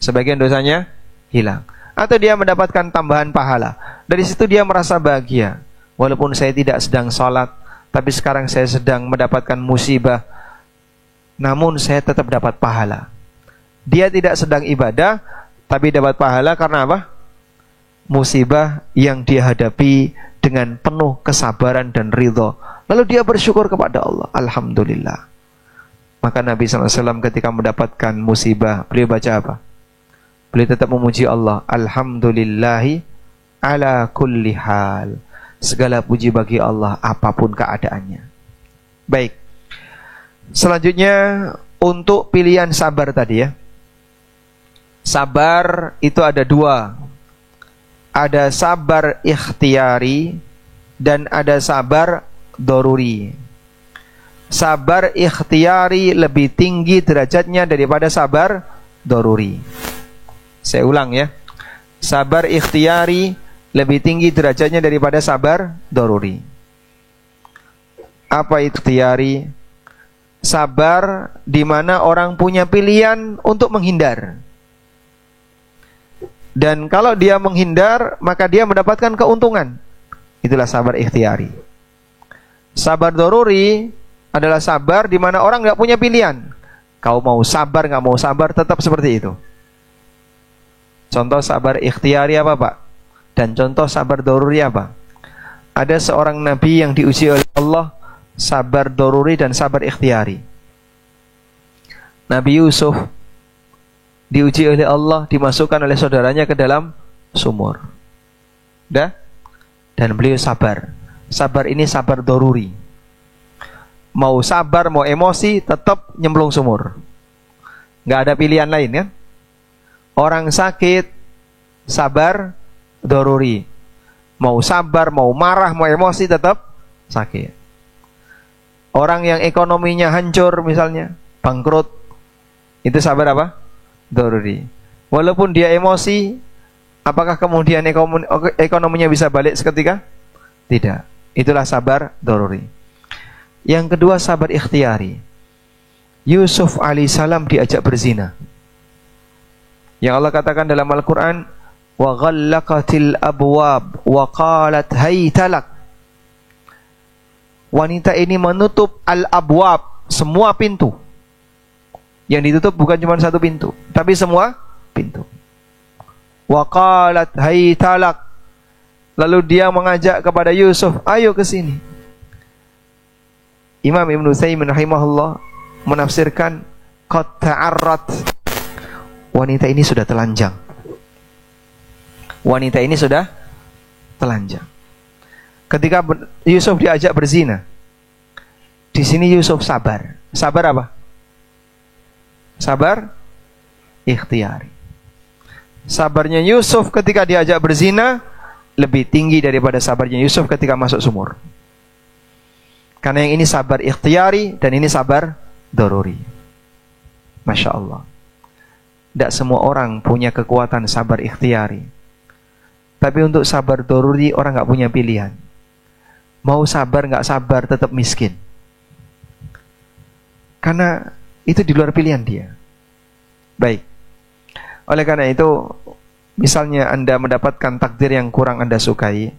Sebagian dosanya hilang. Atau dia mendapatkan tambahan pahala. Dari situ dia merasa bahagia. Walaupun saya tidak sedang sholat, tapi sekarang saya sedang mendapatkan musibah, namun saya tetap dapat pahala. Dia tidak sedang ibadah, tapi dapat pahala karena apa? Musibah yang dia hadapi dengan penuh kesabaran dan ridho. Lalu dia bersyukur kepada Allah. Alhamdulillah. Maka Nabi SAW ketika mendapatkan musibah, beliau baca apa? Beliau tetap memuji Allah. Alhamdulillahi ala kulli hal. Segala puji bagi Allah apapun keadaannya. Baik. Selanjutnya untuk pilihan sabar tadi ya. Sabar itu ada dua. Ada sabar ikhtiyari dan ada sabar doruri. Sabar ikhtiyari lebih tinggi derajatnya daripada sabar doruri. Saya ulang ya. Sabar ikhtiyari lebih tinggi derajatnya daripada sabar doruri. Apa ikhtiyari? Sabar di mana orang punya pilihan untuk menghindar. Dan kalau dia menghindar, maka dia mendapatkan keuntungan. Itulah sabar ikhtiyari. Sabar doruri adalah sabar di mana orang nggak punya pilihan. Kau mau sabar, nggak mau sabar, tetap seperti itu. Contoh sabar ikhtiyari apa Pak? Dan contoh sabar doruri apa? Ada seorang nabi yang diuji oleh Allah, sabar doruri dan sabar ikhtiyari. Nabi Yusuf diuji oleh Allah, dimasukkan oleh saudaranya ke dalam sumur. Dan beliau sabar. Sabar ini sabar doruri. Mau sabar, mau emosi, tetap nyemplung sumur. Nggak ada pilihan lain kan? Orang sakit, sabar doruri. Mau sabar, mau marah, mau emosi, tetap sakit. Orang yang ekonominya hancur misalnya, bangkrut, itu sabar apa? Doruri. Walaupun dia emosi, apakah kemudian ekonominya bisa balik seketika? Tidak. Itulah sabar doruri. Yang kedua sabar ikhtiyari. Yusuf alaihissalam diajak berzina. Yang Allah katakan dalam Al-Quran, wa ghallaqatil abwab wa qalat haytalak. Wanita ini menutup al-abwab, semua pintu. Yang ditutup bukan cuma satu pintu, tapi semua pintu. Wa qalat haytalak. Lalu dia mengajak kepada Yusuf, ayo ke sini. Imam Ibn Utsaimin rahimahullah menafsirkan qad ta'arrat. Wanita ini sudah telanjang. Wanita ini sudah telanjang. Ketika Yusuf diajak berzina, di sini Yusuf sabar. Sabar apa? Sabar ikhtiyari. Sabarnya Yusuf ketika diajak berzina lebih tinggi daripada sabarnya Yusuf ketika masuk sumur. Karena yang ini sabar ikhtiyari dan ini sabar doruri. Masya Allah. Tidak semua orang punya kekuatan sabar ikhtiyari. Tapi untuk sabar doruri orang nggak punya pilihan. Mau sabar nggak sabar tetap miskin. Karena itu di luar pilihan dia. Baik. Oleh karena itu, misalnya Anda mendapatkan takdir yang kurang Anda sukai,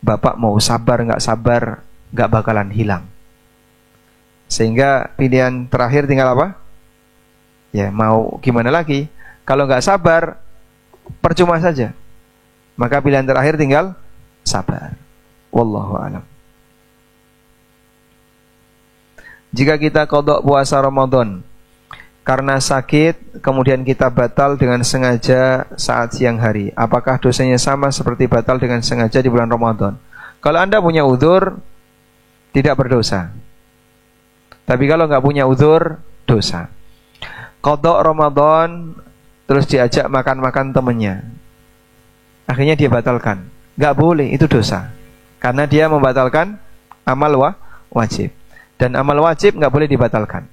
Bapak mau sabar nggak bakalan hilang. Sehingga pilihan terakhir tinggal apa? Ya mau gimana lagi? Kalau nggak sabar, percuma saja. Maka pilihan terakhir tinggal sabar. Wallahu a'lam. Jika kita qada puasa Ramadan karena sakit, kemudian kita batal dengan sengaja saat siang hari, apakah dosanya sama seperti batal dengan sengaja di bulan Ramadan? Kalau Anda punya uzur, tidak berdosa. Tapi kalau nggak punya uzur, dosa. Qada Ramadan, terus diajak makan-makan temannya, akhirnya dia batalkan. Nggak boleh, itu dosa. Karena dia membatalkan amal wajib. Dan amal wajib nggak boleh dibatalkan.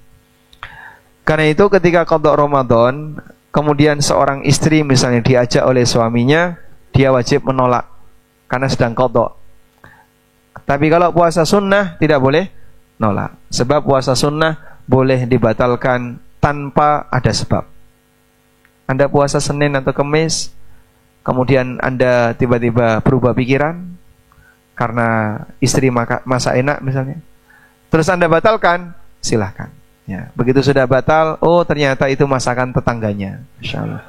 Karena itu ketika qada Ramadan, kemudian seorang istri misalnya diajak oleh suaminya, dia wajib menolak karena sedang qada. Tapi kalau puasa sunnah tidak boleh nolak. Sebab puasa sunnah boleh dibatalkan tanpa ada sebab. Anda puasa Senin atau Kamis, kemudian Anda tiba-tiba berubah pikiran karena istri masak enak misalnya, terus Anda batalkan, silahkan. Ya, begitu sudah batal, oh ternyata itu masakan tetangganya. Insyaallah.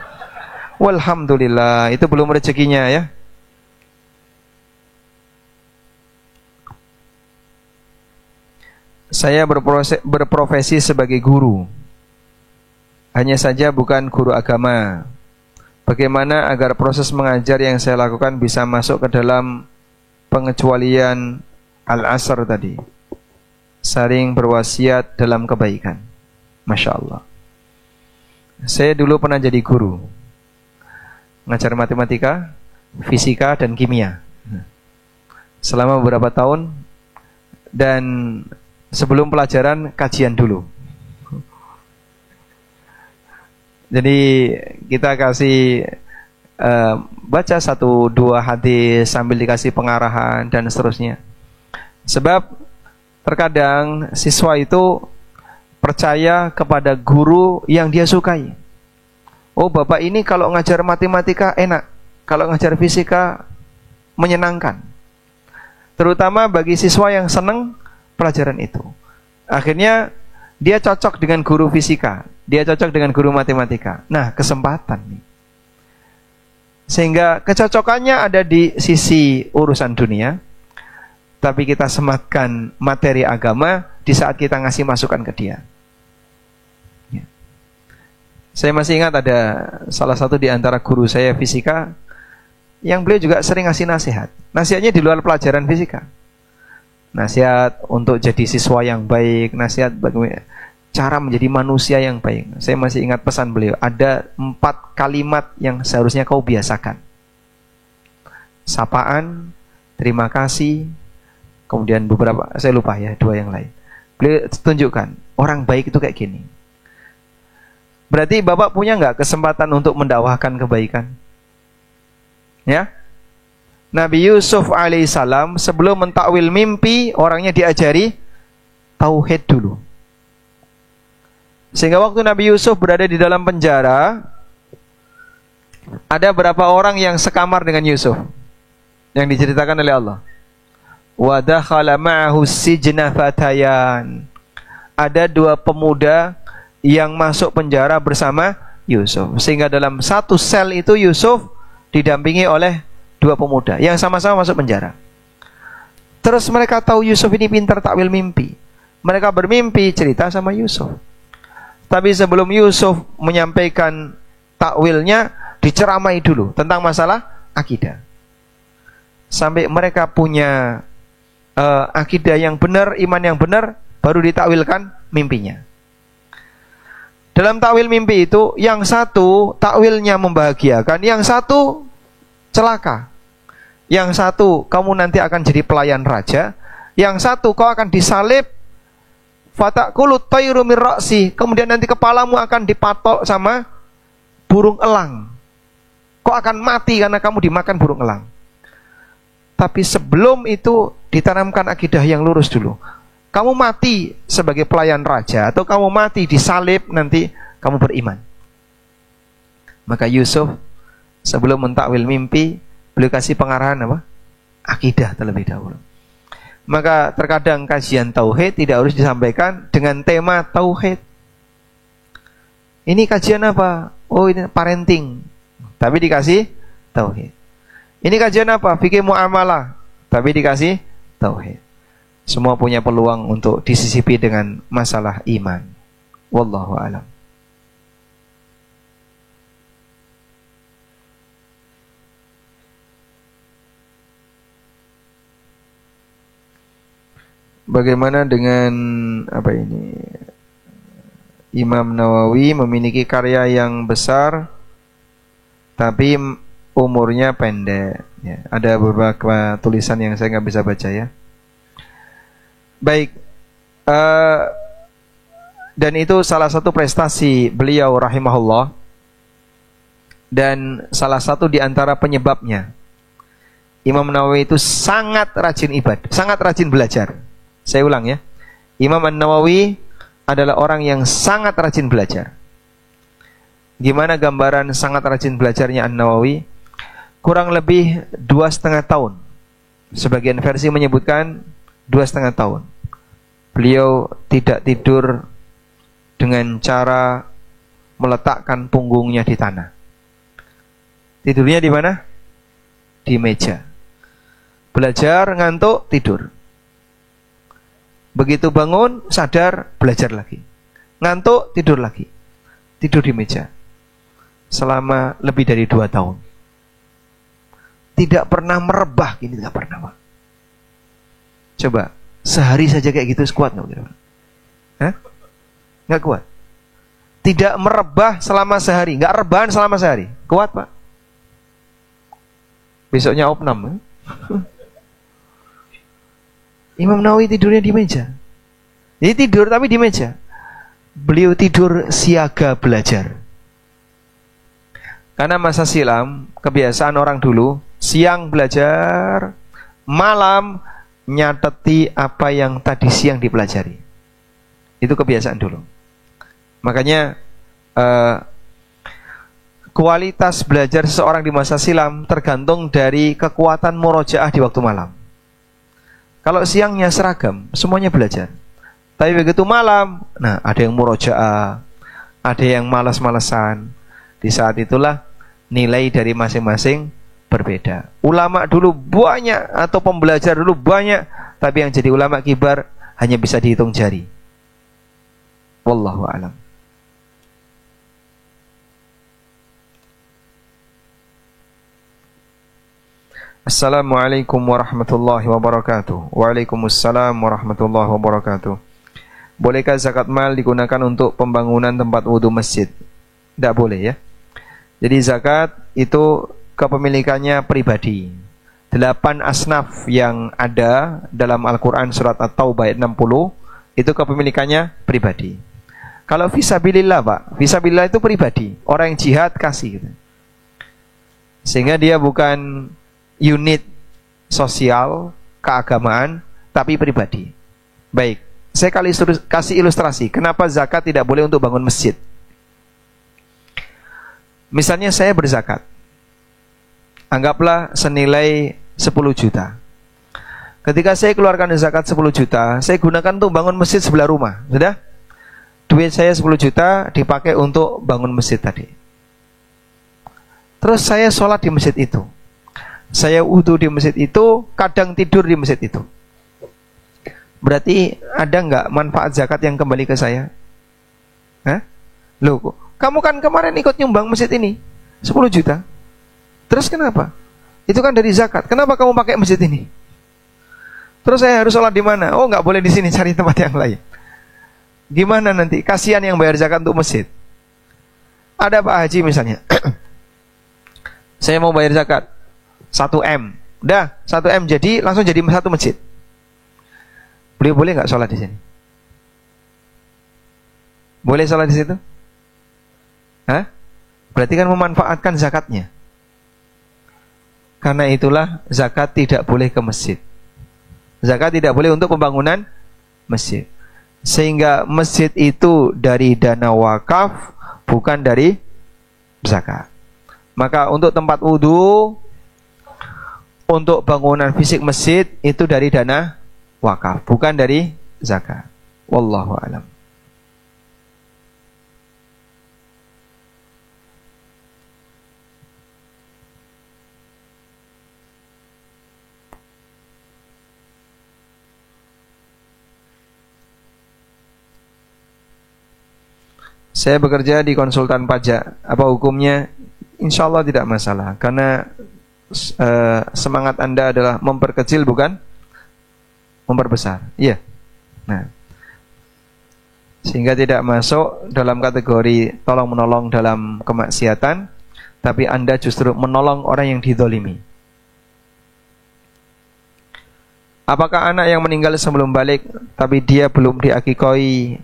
Walhamdulillah, itu belum rezekinya ya. Saya berprofesi sebagai guru. Hanya saja bukan guru agama. Bagaimana agar proses mengajar yang saya lakukan bisa masuk ke dalam pengecualian al-asr tadi? Saling berwasiat dalam kebaikan. Masya Allah. Saya dulu pernah jadi guru, ngajar matematika, fisika, dan kimia selama beberapa tahun. Dan sebelum pelajaran, kajian dulu. Jadi kita kasih baca 1-2 hadis sambil dikasih pengarahan dan seterusnya. Sebab terkadang siswa itu percaya kepada guru yang dia sukai. Oh, bapak ini kalau ngajar matematika enak, kalau ngajar fisika menyenangkan. Terutama bagi siswa yang senang pelajaran itu. Akhirnya dia cocok dengan guru fisika, dia cocok dengan guru matematika. Nah, kesempatan nih. Sehingga kecocokannya ada di sisi urusan dunia, tapi kita sematkan materi agama di saat kita ngasih masukan ke dia. Ya. Saya masih ingat ada salah satu di antara guru saya fisika yang beliau juga sering ngasih nasihat. Nasihatnya di luar pelajaran fisika. Nasihat untuk jadi siswa yang baik, nasihat bagaimana cara menjadi manusia yang baik. Saya masih ingat pesan beliau, ada 4 kalimat yang seharusnya kau biasakan. Sapaan, terima kasih, kemudian beberapa, saya lupa ya, 2 yang lain. Beliau tunjukkan, orang baik itu kayak gini. Berarti Bapak punya nggak kesempatan untuk mendakwahkan kebaikan? Ya? Nabi Yusuf alaihissalam sebelum mentakwil mimpi, orangnya diajari tauhid dulu. Sehingga waktu Nabi Yusuf berada di dalam penjara, ada berapa orang yang sekamar dengan Yusuf yang diceritakan oleh Allah. Wa dakhala ma'ahu sijna fatayan. Ada 2 pemuda yang masuk penjara bersama Yusuf. Sehingga dalam satu sel itu Yusuf didampingi oleh 2 pemuda yang sama-sama masuk penjara. Terus mereka tahu Yusuf ini pintar takwil mimpi. Mereka bermimpi cerita sama Yusuf. Tapi sebelum Yusuf menyampaikan takwilnya, diceramai dulu tentang masalah akidah. Sampai mereka punya akidah yang benar, iman yang benar, baru ditakwilkan mimpinya. Dalam takwil mimpi itu, yang satu takwilnya membahagiakan, yang satu celaka. Yang satu, kamu nanti akan jadi pelayan raja. Yang satu, kau akan disalib. Fatakulut tayru min ra'si. Kemudian nanti kepalamu akan dipatok sama burung elang. Kau akan mati karena kamu dimakan burung elang. Tapi sebelum itu ditanamkan akidah yang lurus dulu. Kamu mati sebagai pelayan raja atau kamu mati disalib, nanti kamu beriman. Maka Yusuf sebelum mentakwil mimpi, beliau kasih pengarahan apa? Akidah terlebih dahulu. Maka terkadang kajian tauhid tidak harus disampaikan dengan tema tauhid. Ini kajian apa? Oh, ini parenting. tapi dikasih tauhid. Ini kajian apa? Fikih muamalah, tapi dikasih tauhid. Semua punya peluang untuk disisipi dengan masalah iman. Wallahu a'lam. Bagaimana dengan apa ini? Imam Nawawi memiliki karya yang besar tapi umurnya pendek. Ya, ada beberapa tulisan yang saya nggak bisa baca ya. Baik, dan itu salah satu prestasi beliau rahimahullah, dan salah satu di antara penyebabnya. Imam Nawawi itu sangat rajin ibadah, sangat rajin belajar. Saya ulang ya, Imam An-Nawawi adalah orang yang sangat rajin belajar. Gimana gambaran sangat rajin belajarnya An-Nawawi? Kurang lebih 2,5 tahun. Sebagian versi menyebutkan 2,5 tahun. Beliau tidak tidur dengan cara meletakkan punggungnya di tanah. Tidurnya di mana? Di meja. Belajar, ngantuk, tidur. Begitu bangun, sadar, belajar lagi. Ngantuk, tidur lagi. Tidur di meja. Selama lebih dari 2 tahun. Tidak pernah merebah, gini tidak pernah, Pak. Coba, sehari saja kayak gitu, kuat nggak? Hah? Nggak kuat. Tidak merebah selama sehari, nggak rebahan selama sehari. Kuat, Pak. Besoknya opnam. Imam Nawawi tidurnya di meja. Jadi tidur tapi di meja. Beliau tidur siaga belajar. Karena masa silam, kebiasaan orang dulu, siang belajar, malam nyateti apa yang tadi siang dipelajari. Itu kebiasaan dulu. Makanya kualitas belajar seseorang di masa silam tergantung dari kekuatan murojaah di waktu malam. Kalau siangnya seragam, semuanya belajar. Tapi begitu malam, nah ada yang murojaah, ada yang malas-malesan. Di saat itulah nilai dari masing-masing berbeda. Ulama dulu banyak, atau pembelajar dulu banyak, tapi yang jadi ulama kibar hanya bisa dihitung jari. Wallahu a'lam. Assalamualaikum warahmatullahi wabarakatuh. Waalaikumsalam warahmatullahi wabarakatuh. Bolehkah zakat mal digunakan untuk pembangunan tempat wudhu masjid? Tidak boleh ya. Jadi zakat itu kepemilikannya pribadi. 8 asnaf yang ada dalam Al-Quran surat At-Taubah ayat 60 itu kepemilikannya pribadi. Kalau fisabilillah, Pak, fisabilillah itu pribadi. Orang yang jihad kasih gitu. Sehingga dia bukan unit sosial, keagamaan, tapi pribadi. Baik, saya kasih ilustrasi kenapa zakat tidak boleh untuk bangun masjid. Misalnya saya berzakat, anggaplah senilai 10 juta. Ketika saya keluarkan zakat 10 juta, saya gunakan untuk bangun masjid sebelah rumah. Sudah? Duit saya 10 juta dipakai untuk bangun masjid tadi. Terus saya sholat di masjid itu. Saya wudhu di masjid itu, kadang tidur di masjid itu. Berarti ada nggak manfaat zakat yang kembali ke saya? Hah? Loh, kamu kan kemarin ikut nyumbang masjid ini 10 juta. Terus kenapa? Itu kan dari zakat. Kenapa kamu pakai masjid ini? Terus saya harus sholat di mana? Oh, nggak boleh di sini, cari tempat yang lain. Gimana nanti? Kasihan yang bayar zakat untuk masjid. Ada Pak Haji misalnya. Saya mau bayar zakat 1M. Udah, 1M jadi langsung jadi satu masjid. Beliau boleh nggak sholat di sini? Boleh sholat di situ? Hah? Berarti kan memanfaatkan zakatnya. Karena itulah zakat tidak boleh ke masjid. Zakat tidak boleh untuk pembangunan masjid. Sehingga masjid itu dari dana wakaf, bukan dari zakat. Maka untuk tempat wudhu, untuk bangunan fisik masjid itu dari dana wakaf, bukan dari zakat. Wallahu a'lam. Saya bekerja di konsultan pajak. Apa hukumnya? Insya Allah tidak masalah. Karena semangat Anda adalah memperkecil bukan memperbesar. Iya. Nah, sehingga tidak masuk dalam kategori tolong-menolong dalam kemaksiatan, tapi Anda justru menolong orang yang dizalimi. Apakah anak yang meninggal sebelum balik tapi dia belum diakikoi,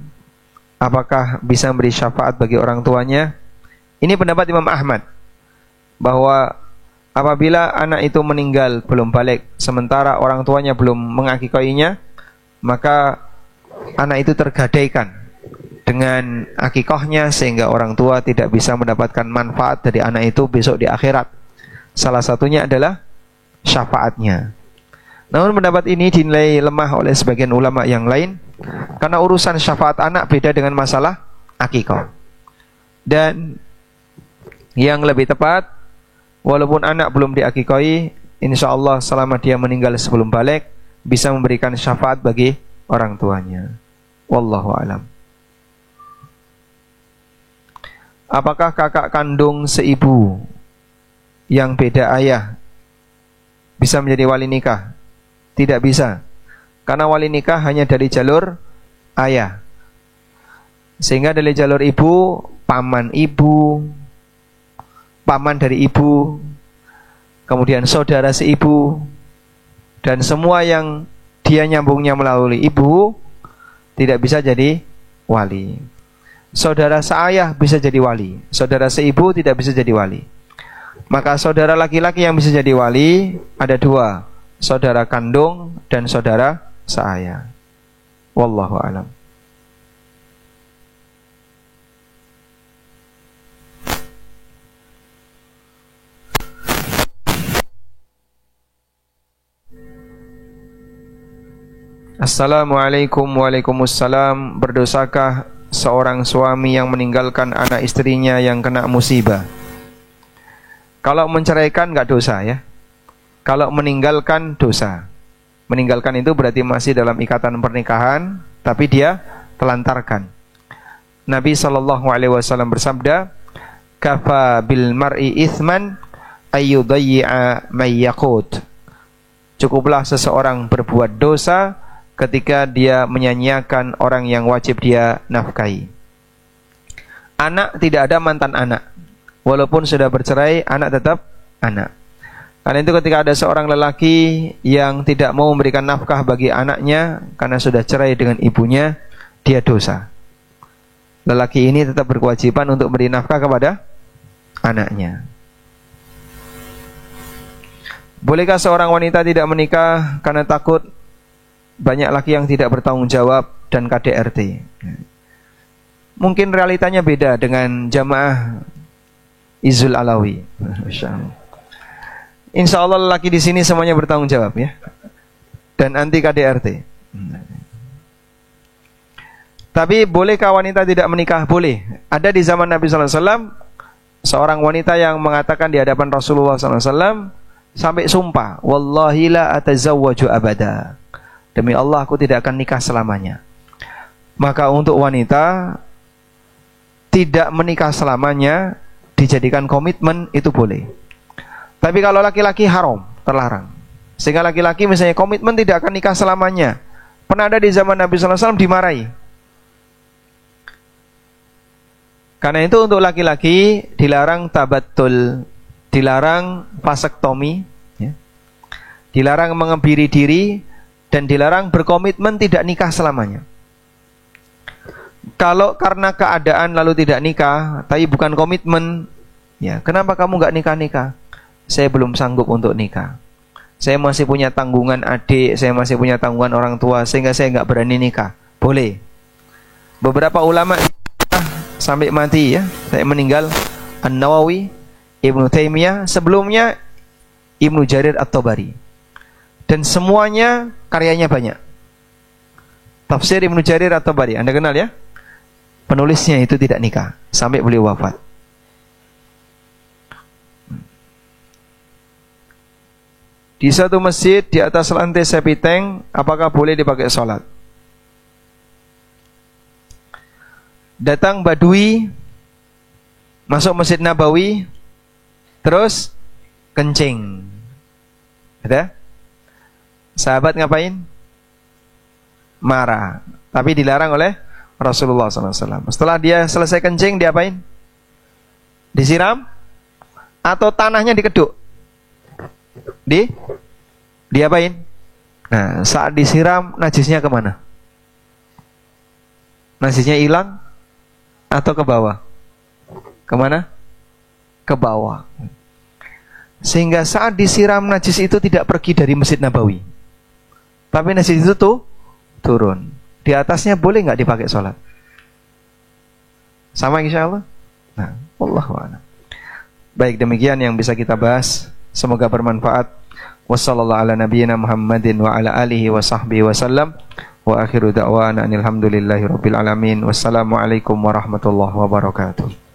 apakah bisa memberi syafaat bagi orang tuanya? Ini pendapat Imam Ahmad, bahwa apabila anak itu meninggal belum balik sementara orang tuanya belum mengakikoinya, maka anak itu tergadaikan dengan akikohnya sehingga orang tua tidak bisa mendapatkan manfaat dari anak itu besok di akhirat. Salah satunya adalah syafaatnya. Namun pendapat ini dinilai lemah oleh sebagian ulama yang lain, karena urusan syafaat anak beda dengan masalah akikoh. Dan yang lebih tepat, walaupun anak belum diakikoi, insya Allah selama dia meninggal sebelum balik, bisa memberikan syafaat bagi orang tuanya. Wallahu alam. Apakah kakak kandung seibu yang beda ayah bisa menjadi wali nikah? Tidak bisa, karena wali nikah hanya dari jalur ayah. Sehingga dari jalur ibu, paman ibu, paman dari ibu, kemudian saudara seibu, dan semua yang dia nyambungnya melalui ibu tidak bisa jadi wali. Saudara seayah bisa jadi wali, saudara seibu tidak bisa jadi wali. Maka saudara laki-laki yang bisa jadi wali ada dua, saudara kandung dan saudara seayah. Wallahu a'lam. Assalamualaikum. Waalaikumsalam. Berdosakah seorang suami yang meninggalkan anak istrinya yang kena musibah? Kalau menceraikan nggak dosa ya. Kalau meninggalkan dosa. Meninggalkan itu berarti masih dalam ikatan pernikahan, tapi dia telantarkan. Nabi SAW bersabda, "Kafa bil mar'i ithman ayyudayyi'a may yaqut." Cukuplah seseorang berbuat dosa ketika dia menyanyiakan orang yang wajib dia nafkahi. Anak tidak ada mantan anak. Walaupun sudah bercerai, anak tetap anak. Karena itu ketika ada seorang lelaki yang tidak mau memberikan nafkah bagi anaknya karena sudah cerai dengan ibunya, dia dosa. Lelaki ini tetap berkewajiban untuk beri nafkah kepada anaknya. Bolehkah seorang wanita tidak menikah karena takut banyak laki yang tidak bertanggung jawab dan KDRT? Mungkin realitanya beda dengan jamaah Izul Alawi. Insya Allah lelaki di sini semuanya bertanggung jawab ya, dan anti KDRT. Tapi bolehkah wanita tidak menikah? Boleh. Ada di zaman Nabi SAW seorang wanita yang mengatakan di hadapan Rasulullah SAW sampai sumpah, "Wallahi la atazawwaju abada." Demi Allah aku tidak akan nikah selamanya. Maka untuk wanita tidak menikah selamanya dijadikan komitmen itu boleh. Tapi kalau laki-laki haram, terlarang. Sehingga laki-laki misalnya komitmen tidak akan nikah selamanya. Pernah ada di zaman Nabi SAW dimarahi. Karena itu untuk laki-laki dilarang tabattul, dilarang vasektomi, ya. Dilarang mengebiri diri, dan dilarang berkomitmen tidak nikah selamanya. Kalau karena keadaan lalu tidak nikah, tapi bukan komitmen, ya kenapa kamu nggak nikah-nikah? Saya belum sanggup untuk nikah. Saya masih punya tanggungan adik, saya masih punya tanggungan orang tua, sehingga saya nggak berani nikah. Boleh. Beberapa ulama sampai mati ya, saya meninggal, An-Nawawi, Ibnu Taimiyah, sebelumnya Ibnu Jarir At-Tabari. Dan semuanya karyanya banyak. Tafsir Ibnu Jarir At-Tabari, Anda kenal ya? Penulisnya itu tidak nikah sampai beliau wafat. Di satu masjid di atas lantai sepiteng, apakah boleh dipakai sholat? Datang Badui masuk Masjid Nabawi, terus kencing. Ada? Sahabat ngapain? Marah, tapi dilarang oleh Rasulullah SAW. Setelah dia selesai kencing, diapain? Disiram? Atau tanahnya dikeduk? Diapain? Nah, saat disiram, najisnya kemana? Najisnya hilang? Atau ke bawah? Kemana? Ke bawah. Sehingga saat disiram, najis itu tidak pergi dari Masjid Nabawi, tapi najis itu tuh turun. Di atasnya boleh nggak dipakai sholat? Sama insya Allah. Nah, Wallahu a'lam. Baik, demikian yang bisa kita bahas. Semoga bermanfaat. Wassallallahu ala nabiyyina Muhammadin wa ala alihi wa sahbihi wasallam. Wa akhiru da'wana anil hamdulillahi rabbil alamin. Wassalamualaikum warahmatullahi wabarakatuh.